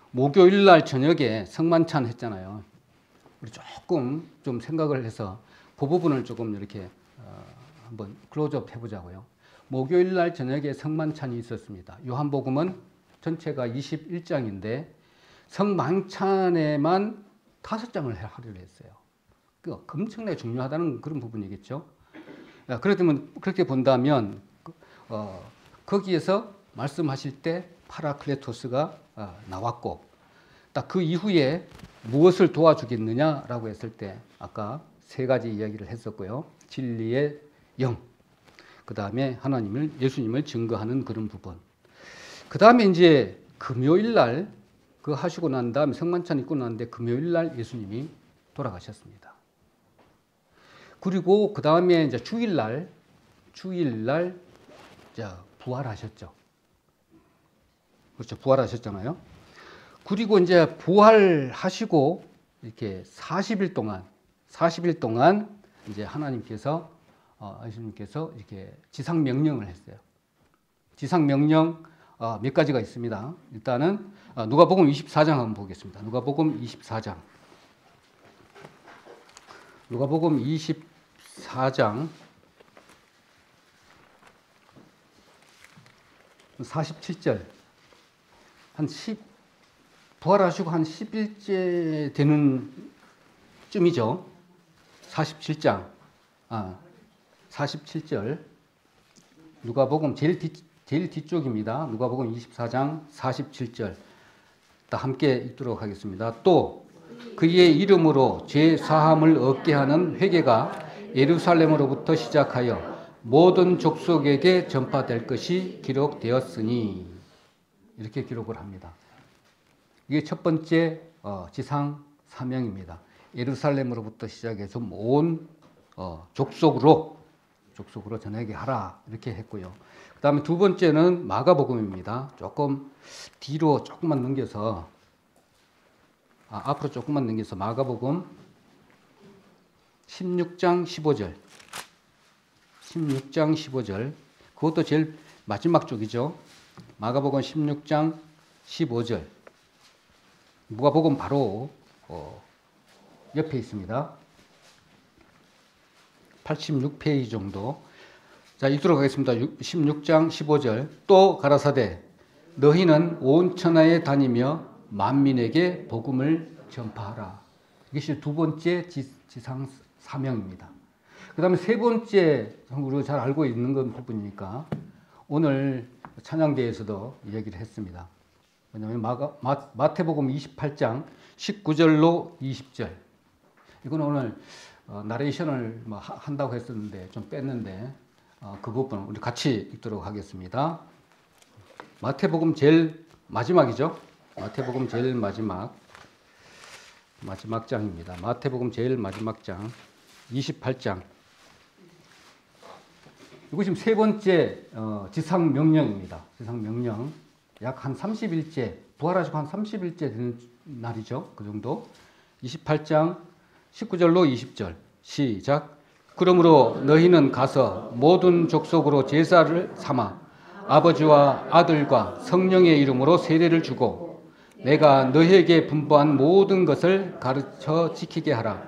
목요일 날 저녁에 성만찬 했잖아요. 우리 조금 좀 생각을 해서 그 부분을 조금 이렇게 한번 클로즈업 해보자고요. 목요일 날 저녁에 성만찬이 있었습니다. 요한복음은 전체가 21장인데 성만찬에만 5장을 하려고 했어요. 그 엄청나게 중요하다는 그런 부분이겠죠. 그렇게 본다면 거기에서 말씀하실 때 파라클레토스가 나왔고, 딱 그 이후에 무엇을 도와주겠느냐라고 했을 때 아까 3가지 이야기를 했었고요. 진리의 영, 그 다음에 예수님을 증거하는 그런 부분. 그 다음에 이제 금요일 날 그 하시고 난 다음에 성만찬 있고 난데 금요일 날 예수님이 돌아가셨습니다. 그리고 그 다음에 이제 주일날 부활하셨죠. 그렇죠. 부활하셨잖아요. 그리고 이제 부활하시고 이렇게 40일 동안 이제 예수님께서 이렇게 지상 명령을 했어요. 지상 명령 몇 가지가 있습니다. 일단은 누가복음 24장 한번 보겠습니다. 누가복음 24장. 누가복음 24장 47절. 부활하시고 한 10일째 되는 쯤이죠. 47장. 47절. 누가복음 제일 뒤쪽입니다. 누가복음 24장 47절. 다 함께 읽도록 하겠습니다. 또 그의 이름으로 죄 사함을 얻게 하는 회개가 예루살렘으로부터 시작하여 모든 족속에게 전파될 것이 기록되었으니, 이렇게 기록을 합니다. 이게 첫 번째 지상 사명입니다. 예루살렘으로부터 시작해서 온 족속으로 전하게 하라, 이렇게 했고요. 그 다음에 두 번째는 마가복음입니다. 조금 뒤로 조금만 넘겨서 앞으로 조금만 넘겨서 마가복음 16장 15절. 16장 15절. 그것도 제일 마지막 쪽이죠. 마가복음 16장 15절. 누가복음 바로 옆에 있습니다. 86페이지 정도. 자, 읽도록 하겠습니다. 16장 15절. 또 가라사대 너희는 온 천하에 다니며 만민에게 복음을 전파하라. 이것이 두 번째 지상 사명입니다. 그 다음에 세 번째, 우리가 잘 알고 있는 건 부분이니까 오늘 찬양대에서도 이야기를 했습니다. 왜냐하면 마태복음 28장 19절로 20절. 이건 오늘 나레이션을 한다고 했었는데 좀 뺐는데 그 부분 우리 같이 읽도록 하겠습니다. 마태복음 제일 마지막이죠. 마태복음 제일 마지막 장입니다. 마태복음 제일 마지막 장 28장. 이거 지금 세 번째 지상 명령입니다. 지상 명령. 약 한 30일째, 부활하시고 한 30일째 되는 날이죠. 그 정도. 28장 19절로 20절. 시작. 그러므로 너희는 가서 모든 족속으로 제사를 삼아 아버지와 아들과 성령의 이름으로 세례를 주고 내가 너희에게 분부한 모든 것을 가르쳐 지키게 하라.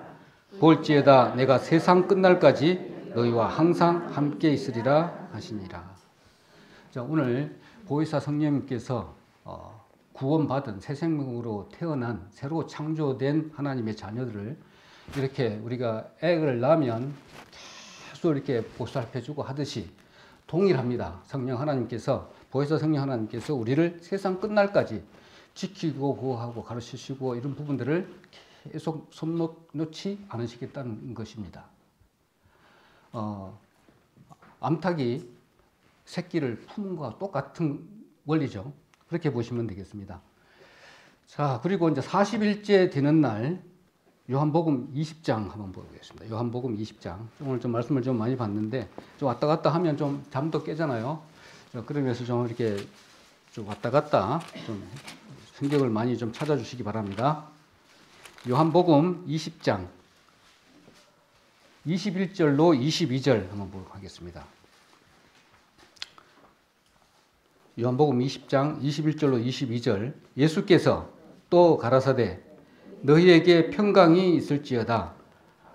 볼지에다 내가 세상 끝날까지 너희와 항상 함께 있으리라 하시니라. 자, 오늘 보혜사 성령님께서 구원받은 새 생명으로 태어난 새로 창조된 하나님의 자녀들을 이렇게 우리가 애를 낳으면 계속 이렇게 보살펴주고 하듯이 동일합니다. 성령 하나님께서, 보혜사 성령 하나님께서 우리를 세상 끝날까지 지키고 보호하고 가르치시고 이런 부분들을 계속 손 놓지 않으시겠다는 것입니다. 암탉이 새끼를 품은 것과 똑같은 원리죠. 그렇게 보시면 되겠습니다. 자, 그리고 이제 40일째 되는 날 요한복음 20장 한번 보겠습니다. 요한복음 20장. 오늘 좀 말씀을 좀 많이 봤는데 좀 왔다 갔다 하면 좀 잠도 깨잖아요. 그러면서 좀 이렇게 좀 왔다 갔다 좀 성경을 많이 좀 찾아주시기 바랍니다. 요한복음 20장 21절로 22절 한번 보도록 하겠습니다. 요한복음 20장 21절로 22절. 예수께서 또 가라사대 너희에게 평강이 있을지어다.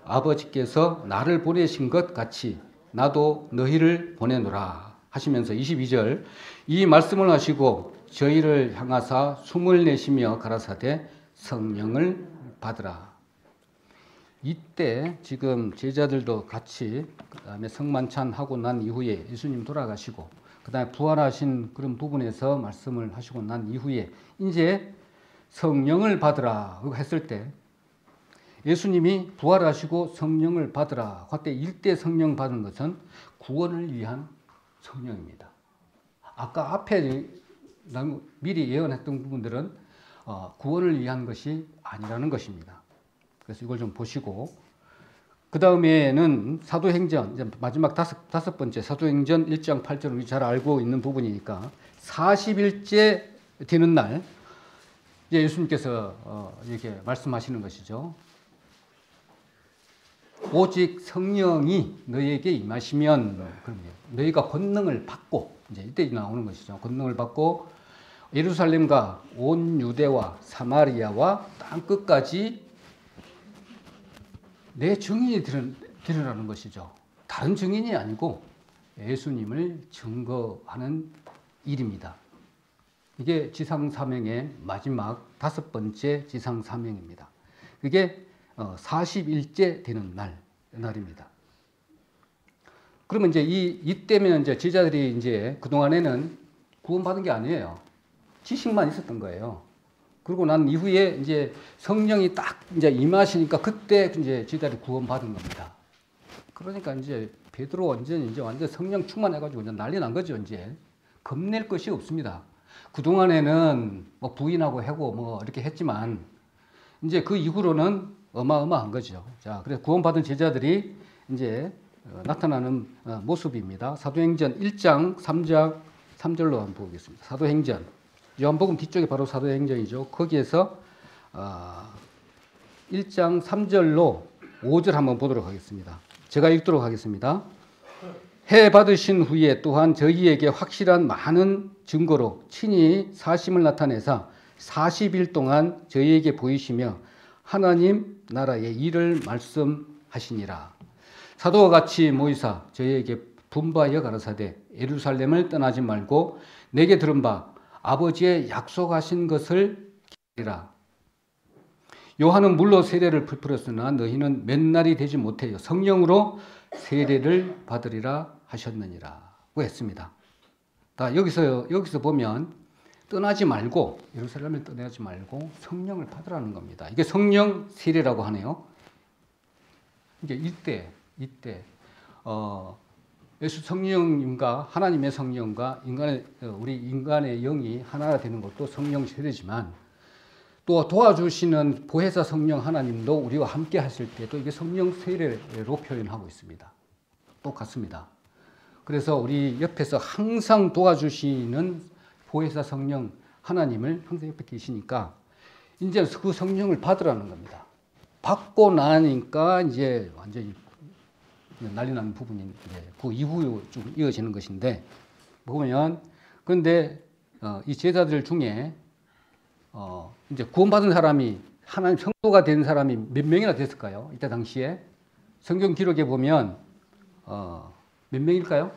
아버지께서 나를 보내신 것 같이 나도 너희를 보내노라 하시면서 22절. 이 말씀을 하시고 저희를 향하사 숨을 내쉬며 가라사대 성령을 받으라. 이때 지금 제자들도 같이 그다음에 성만찬 하고 난 이후에 예수님 돌아가시고 그다음에 부활하신 그런 부분에서 말씀을 하시고 난 이후에 이제 성령을 받으라 했을 때 예수님이 부활하시고 성령을 받으라 그때 일대 성령 받은 것은 구원을 위한 성령입니다. 아까 앞에 미리 예언했던 부분들은 구원을 위한 것이 아니라는 것입니다. 그래서 이걸 좀 보시고 그 다음에는 사도행전 이제 마지막 다섯 번째 사도행전 1장 8절 우리 잘 알고 있는 부분이니까 40일째 되는 날 이제 예수님께서 이렇게 말씀하시는 것이죠. 오직 성령이 너희에게 임하시면 너희가 권능을 받고 이제 이때 나오는 것이죠. 권능을 받고 예루살렘과 온 유대와 사마리아와 땅 끝까지 내 증인이 되리라는 것이죠. 다른 증인이 아니고 예수님을 증거하는 일입니다. 이게 지상사명의 마지막 다섯 번째 지상사명입니다. 그게 40일째 되는 날입니다. 그러면 이제 이때면 이제 제자들이 이제 그동안에는 구원받은 게 아니에요. 지식만 있었던 거예요. 그러고 난 이후에 이제 성령이 딱 이제 임하시니까 그때 이제 제자들이 구원받은 겁니다. 그러니까 이제 베드로 완전 성령 충만해가지고 이제 난리 난 거죠. 이제 겁낼 것이 없습니다. 그동안에는 뭐 부인하고 하고 뭐 이렇게 했지만 이제 그 이후로는 어마어마한 거죠. 자, 그래서 구원받은 제자들이 이제 나타나는 모습입니다. 사도행전 1장 3절로 한번 보겠습니다. 사도행전 요한복음 뒤쪽에 바로 사도행전이죠. 거기에서 1장 3절로 5절 한번 보도록 하겠습니다. 제가 읽도록 하겠습니다. 해 받으신 후에 또한 저희에게 확실한 많은 증거로 친히 사심을 나타내사 40일 동안 저희에게 보이시며 하나님 나라의 일을 말씀하시니라. 사도와 같이 모이사 저희에게 분바하여 가라사대 예루살렘을 떠나지 말고 내게 들은 바 아버지의 약속하신 것을 기다리라. 요한은 물로 세례를 베풀었으나 너희는 몇 날이 되지 못해요 성령으로 세례를 받으리라 하셨느니라고 했습니다. 다 여기서 보면 떠나지 말고 예루살렘을 떠나지 말고 성령을 받으라는 겁니다. 이게 성령 세례라고 하네요. 이게 이때 예수 성령님과 하나님의 성령과 우리 인간의 영이 하나가 되는 것도 성령 세례지만 또 도와주시는 보혜사 성령 하나님도 우리와 함께 하실 때도 이게 성령 세례로 표현하고 있습니다. 똑같습니다. 그래서 우리 옆에서 항상 도와주시는 보혜사 성령 하나님을 항상 옆에 계시니까 이제 그 성령을 받으라는 겁니다. 받고 나니까 이제 완전히 난리 나는 부분이 그 이후에 좀 이어지는 것인데 보면 그런데 이 제자들 중에 이제 구원받은 사람이 하나님 성도가 된 사람이 몇 명이나 됐을까요? 이때 당시에 성경 기록에 보면 몇 명일까요?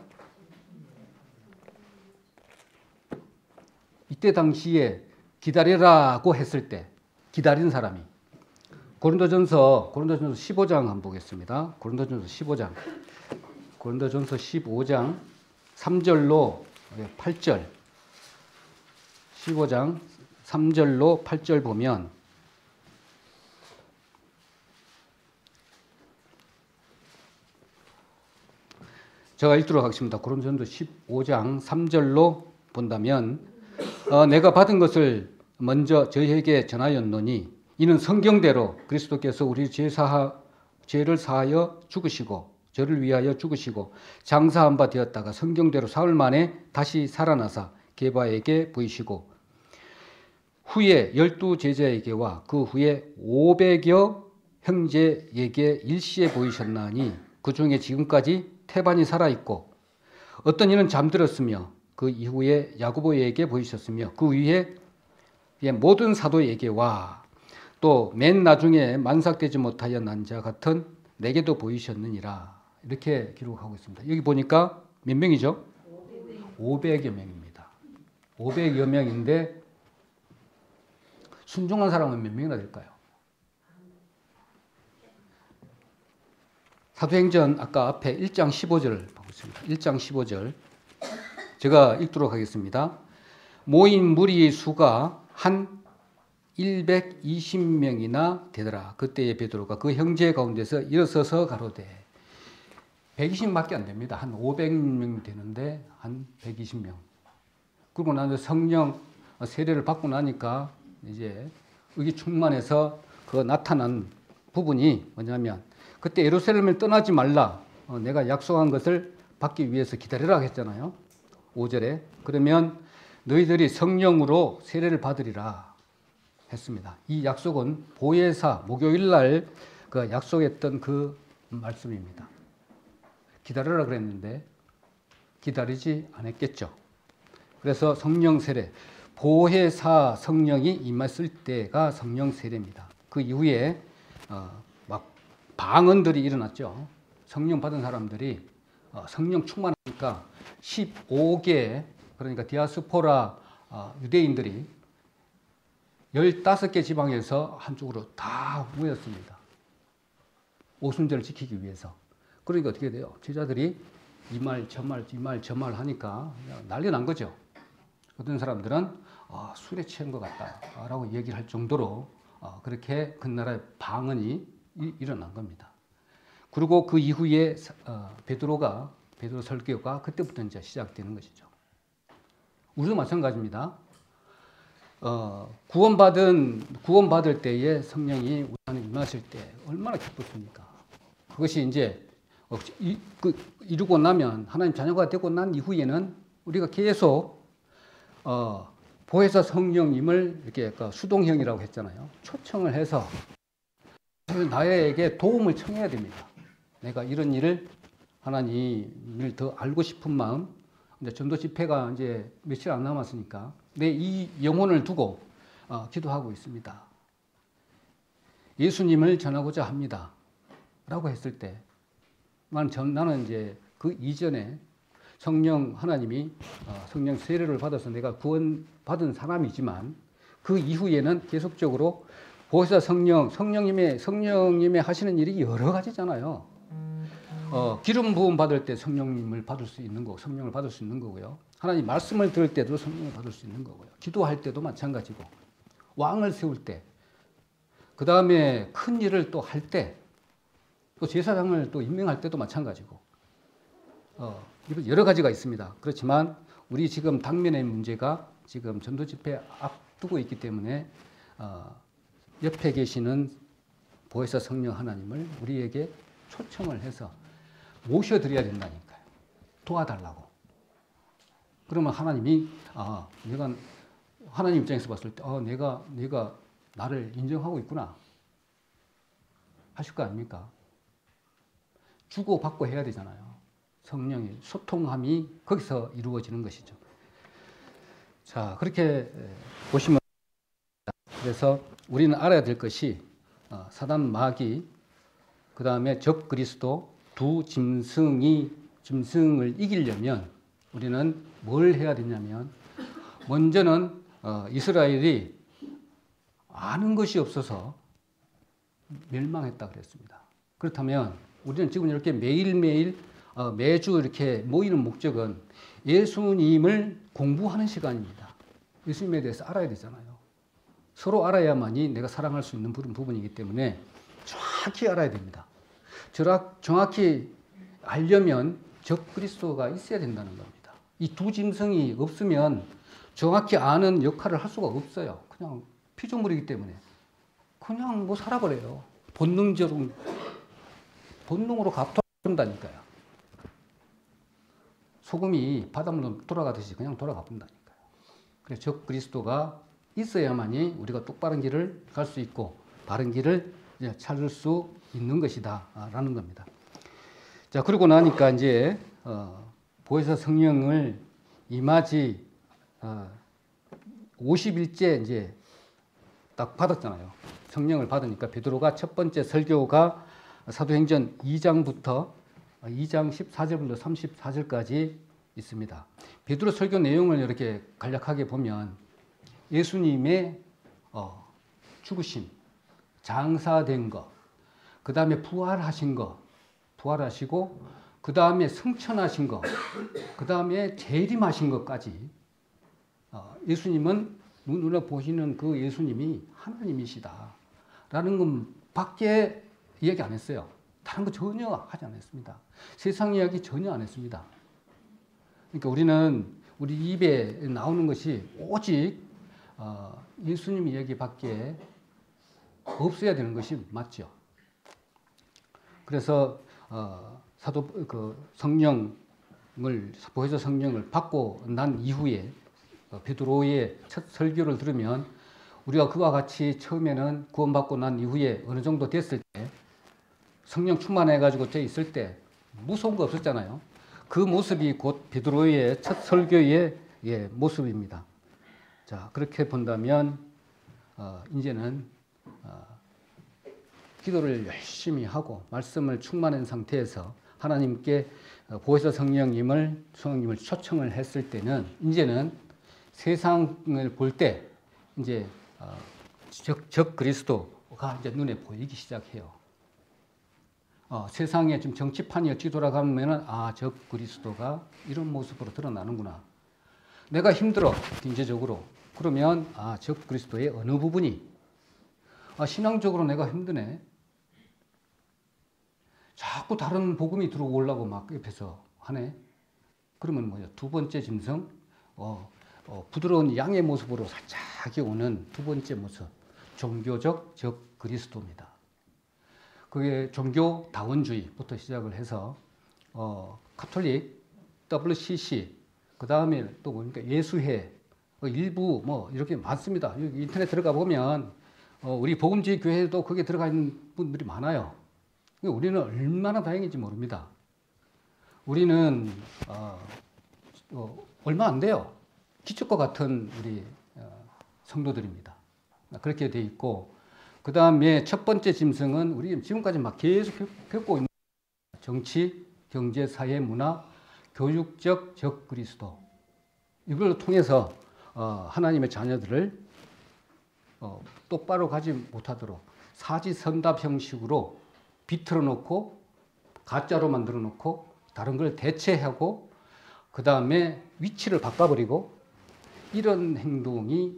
이때 당시에 기다리라고 했을 때 기다린 사람이 고린도전서 15장 한번 보겠습니다. 고린도전서 15장 3절로 8절 15장 3절로 8절 보면 제가 읽도록 하겠습니다. 고린도전서 15장 3절로 본다면 내가 받은 것을 먼저 저희에게 전하였노니 이는 성경대로 그리스도께서 우리 죄를 사하여 죽으시고 저를 위하여 죽으시고 장사한 바 되었다가 성경대로 사흘 만에 다시 살아나사 게바에게 보이시고 후에 12 제자에게와 그 후에 500여 형제에게 일시에 보이셨나니 그 중에 지금까지 태반이 살아있고 어떤 이는 잠들었으며 그 이후에 야고보에게 보이셨으며 그 위에 모든 사도에게와 또 맨 나중에 만삭되지 못하여 난 자 같은 내게도 보이셨느니라. 이렇게 기록하고 있습니다. 여기 보니까 몇 명이죠? 500여 명입니다. 500여 명인데 순종한 사람은 몇 명이나 될까요? 사도행전 아까 앞에 1장 15절 보고 있습니다. 1장 15절 제가 읽도록 하겠습니다. 모인 무리의 수가 한 120명이나 되더라. 그때의 베드로가 그 형제 가운데서 일어서서 가로되 120밖에 안 됩니다. 한 500명 되는데 한 120명. 그리고 나서 성령 세례를 받고 나니까 이제 의기 충만해서 그 나타난 부분이 뭐냐면 그때 예루살렘을 떠나지 말라. 내가 약속한 것을 받기 위해서 기다리라 했잖아요. 5절에. 그러면 너희들이 성령으로 세례를 받으리라 했습니다. 이 약속은 보혜사 목요일 날 그 약속했던 그 말씀입니다. 기다리라 그랬는데 기다리지 않았겠죠. 그래서 성령 세례, 보혜사 성령이 임했을 때가 성령 세례입니다. 그 이후에 막 방언들이 일어났죠. 성령 받은 사람들이 성령 충만하니까 15개 그러니까 디아스포라 유대인들이 15개 지방에서 한쪽으로 다 모였습니다. 오순절을 지키기 위해서. 그러니까 어떻게 돼요? 제자들이 이 말 저 말 하니까 난리 난 거죠. 어떤 사람들은 술에 취한 것 같다라고 얘기를 할 정도로 그렇게 그 나라의 방언이 일어난 겁니다. 그리고 그 이후에 베드로 설교가 그때부터 이제 시작되는 것이죠. 우리도 마찬가지입니다. 구원받을 때에 성령이 우리 안에 임하실 때 얼마나 기뻤습니까? 그것이 이제 이루고 나면 하나님 자녀가 되고 난 이후에는 우리가 계속 보혜사 성령님을 이렇게 수동형이라고 했잖아요. 초청을 해서 나에게 도움을 청해야 됩니다. 내가 이런 일을 하나님을 더 알고 싶은 마음. 이제 전도 집회가 이제 며칠 안 남았으니까 내 이 영혼을 두고 기도하고 있습니다. 예수님을 전하고자 합니다. 라고 했을 때 나는 이제 그 이전에 하나님이 성령 세례를 받아서 내가 구원받은 사람이지만 그 이후에는 계속적으로 보혜사 성령님의 하시는 일이 여러 가지잖아요. 기름 부음 받을 때 성령을 받을 수 있는 거고요. 하나님 말씀을 들을 때도 성령을 받을 수 있는 거고요. 기도할 때도 마찬가지고, 왕을 세울 때, 그 다음에 큰 일을 또 할 때, 또 제사장을 또 임명할 때도 마찬가지고, 여러 가지가 있습니다. 그렇지만 우리 지금 당면의 문제가 지금 전도 집회 앞두고 있기 때문에 옆에 계시는 보혜사 성령 하나님을 우리에게 초청을 해서 모셔드려야 된다니까요. 도와달라고. 그러면 하나님이 내가 하나님 입장에서 봤을 때 내가 나를 인정하고 있구나 하실 거 아닙니까? 주고받고 해야 되잖아요. 성령의 소통함이 거기서 이루어지는 것이죠. 자, 그렇게 보시면 그래서 우리는 알아야 될 것이 사단 마귀 그 다음에 적 그리스도 두 짐승을 이기려면 우리는 뭘 해야 되냐면 먼저는 이스라엘이 아는 것이 없어서 멸망했다 그랬습니다. 그렇다면 우리는 지금 이렇게 매일매일 매주 이렇게 모이는 목적은 예수님을 공부하는 시간입니다. 예수님에 대해서 알아야 되잖아요. 서로 알아야만이 내가 사랑할 수 있는 부분이기 때문에 정확히 알아야 됩니다. 정확히 알려면 적그리스도가 있어야 된다는 겁니다. 이 두 짐승이 없으면 정확히 아는 역할을 할 수가 없어요. 그냥 피조물이기 때문에 그냥 뭐 살아버려요. 본능으로 가본다니까요. 소금이 바닷물로 돌아가듯이 그냥 돌아가 본다니까요. 그래서 적그리스도가 있어야만이 우리가 똑바른 길을 갈 수 있고 바른 길을 찾을 수 있는 것이다 라는 겁니다. 자, 그러고 나니까 이제 보혜사 성령을 임하지 50일째 이제 딱 받았잖아요. 성령을 받으니까 베드로가 첫 번째 설교가 사도행전 2장부터 2장 14절부터 34절까지 있습니다. 베드로 설교 내용을 이렇게 간략하게 보면 예수님의 죽으심, 장사된 것, 그 다음에 부활하신 것, 부활하시고 그 다음에 승천하신 것, 그 다음에 재림하신 것까지 예수님은 눈으로 보시는 그 예수님이 하나님이시다 라는 것밖에 이야기 안 했어요. 다른 거 전혀 하지 않았습니다. 세상 이야기 전혀 안 했습니다. 그러니까 우리는 우리 입에 나오는 것이 오직 예수님 이야기밖에 없어야 되는 것이 맞죠. 그래서 보혜사 성령을 받고 난 이후에 베드로의 첫 설교를 들으면 우리가 그와 같이 처음에는 구원받고 난 이후에 어느 정도 됐을 때 성령 충만해가지고 돼 있을 때 무서운 거 없었잖아요. 그 모습이 곧 베드로의 첫 설교의 모습입니다. 자, 그렇게 본다면 이제는 기도를 열심히 하고 말씀을 충만한 상태에서 하나님께 보혜사 성령님을 초청을 했을 때는 이제는 세상을 볼 때 이제 적 그리스도가 이제 눈에 보이기 시작해요. 세상에 지금 정치판이 어찌 돌아가면은 적 그리스도가 이런 모습으로 드러나는구나. 내가 힘들어 경제적으로 그러면 적 그리스도의 어느 부분이 신앙적으로 내가 힘드네. 자꾸 다른 복음이 들어오려고 막 옆에서 하네. 그러면 뭐예요? 두 번째 짐승, 부드러운 양의 모습으로 살짝 오는 두 번째 모습, 종교적 적 그리스도입니다. 그게 종교다원주의부터 시작을 해서 카톨릭, WCC, 그 다음에 또 보니까 예수회, 일부 뭐 이렇게 많습니다. 여기 인터넷 들어가 보면 우리 복음주의 교회도 거기에 들어가 있는 분들이 많아요. 우리는 얼마나 다행인지 모릅니다. 우리는 얼마 안 돼요. 기적과 같은 우리 성도들입니다. 그렇게 돼 있고 그 다음에 첫 번째 짐승은 우리 지금까지 막 계속 겪고 있는 정치, 경제, 사회, 문화, 교육적 적 그리스도 이걸 통해서 하나님의 자녀들을 똑바로 가지 못하도록 사지선답 형식으로 비틀어 놓고 가짜로 만들어 놓고 다른 걸 대체하고 그 다음에 위치를 바꿔버리고 이런 행동이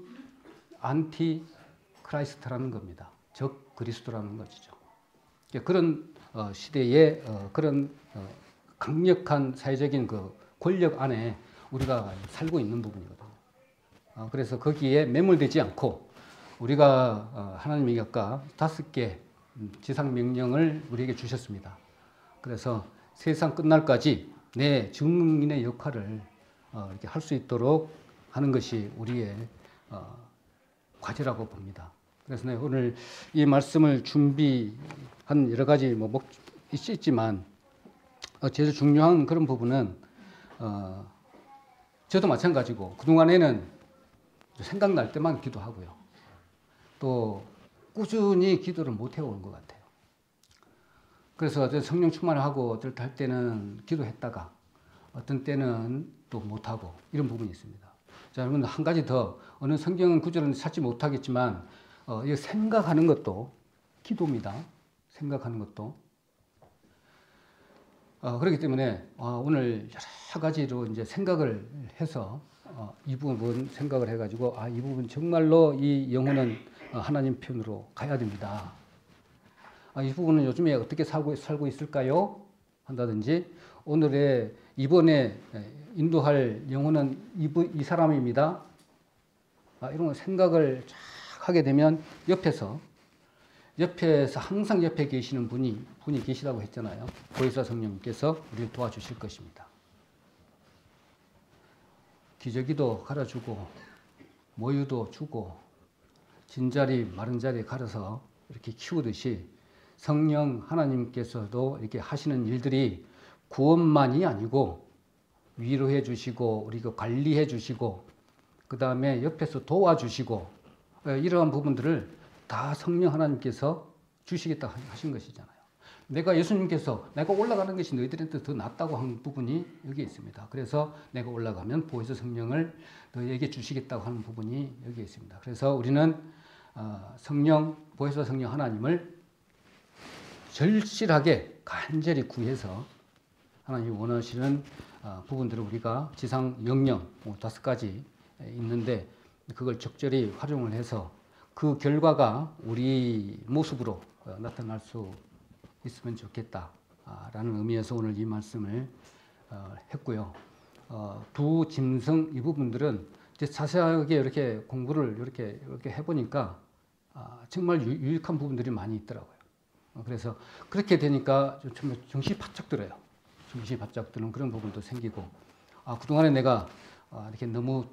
안티 크라이스트라는 겁니다. 적 그리스도라는 것이죠. 그런 시대에 그런 강력한 사회적인 그 권력 안에 우리가 살고 있는 부분이거든요. 그래서 거기에 매몰되지 않고 우리가 하나님이 아까 5개 지상 명령을 우리에게 주셨습니다. 그래서 세상 끝날까지 내 증인의 역할을 이렇게 할 수 있도록 하는 것이 우리의 과제라고 봅니다. 그래서 오늘 이 말씀을 준비한 여러 가지 있지만 제일 중요한 그런 부분은 저도 마찬가지고 그동안에는 생각날 때만 기도하고요. 또 꾸준히 기도를 못 해온 것 같아요. 그래서 성령 충만을 하고 어떨 때 할 때는 기도했다가 어떤 때는 또 못하고 이런 부분이 있습니다. 자, 여러분 한 가지 더 어느 성경 구절은 찾지 못하겠지만 이 생각하는 것도 기도입니다. 생각하는 것도. 그렇기 때문에 오늘 여러 가지로 이제 생각을 해서 이 부분 생각을 해가지고 이 부분 정말로 이 영혼은 하나님 편으로 가야 됩니다. 이 부분은 요즘에 어떻게 살고 있을까요? 한다든지 오늘의 이번에 인도할 영혼은 이 사람입니다. 이런 생각을 쫙 하게 되면 옆에서 항상 옆에 계시는 분이 계시다고 했잖아요. 보혜사 성령님께서 우리를 도와주실 것입니다. 기저귀도 갈아주고 모유도 주고 진자리 마른 자리 갈아서 이렇게 키우듯이 성령 하나님께서도 이렇게 하시는 일들이 구원만이 아니고 위로해 주시고 우리가 관리해 주시고 그 다음에 옆에서 도와주시고 이러한 부분들을 다 성령 하나님께서 주시겠다 하신 것이잖아요. 예수님께서 내가 올라가는 것이 너희들한테 더 낫다고 한 부분이 여기 있습니다. 그래서 내가 올라가면 보혜사 성령을 너희에게 주시겠다고 하는 부분이 여기 있습니다. 그래서 우리는 보혜사 성령 하나님을 절실하게 간절히 구해서 하나님이 원하시는 부분들을 우리가 지상 명령 5가지 있는데 그걸 적절히 활용을 해서 그 결과가 우리 모습으로 나타날 수 있으면 좋겠다라는 의미에서 오늘 이 말씀을 했고요. 두 짐승 이 부분들은 이제 자세하게 이렇게 공부를 이렇게 해보니까 정말 유익한 부분들이 많이 있더라고요. 그래서 그렇게 되니까 좀 정신이 바짝 들어요. 정신이 바짝 드는 그런 부분도 생기고, 그동안에 내가 이렇게 너무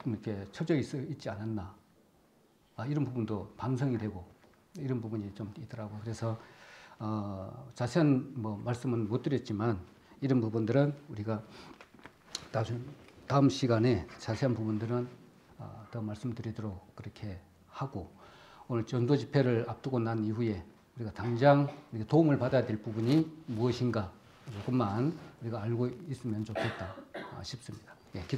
이렇게 처져 있지 않았나. 이런 부분도 반성이 되고, 이런 부분이 좀 있더라고요. 그래서, 자세한 말씀은 못 드렸지만, 이런 부분들은 우리가 다음 시간에 자세한 부분들은 더 말씀드리도록 그렇게 하고, 오늘 전도 집회를 앞두고 난 이후에 우리가 당장 도움을 받아야 될 부분이 무엇인가 조금만 우리가 알고 있으면 좋겠다 싶습니다.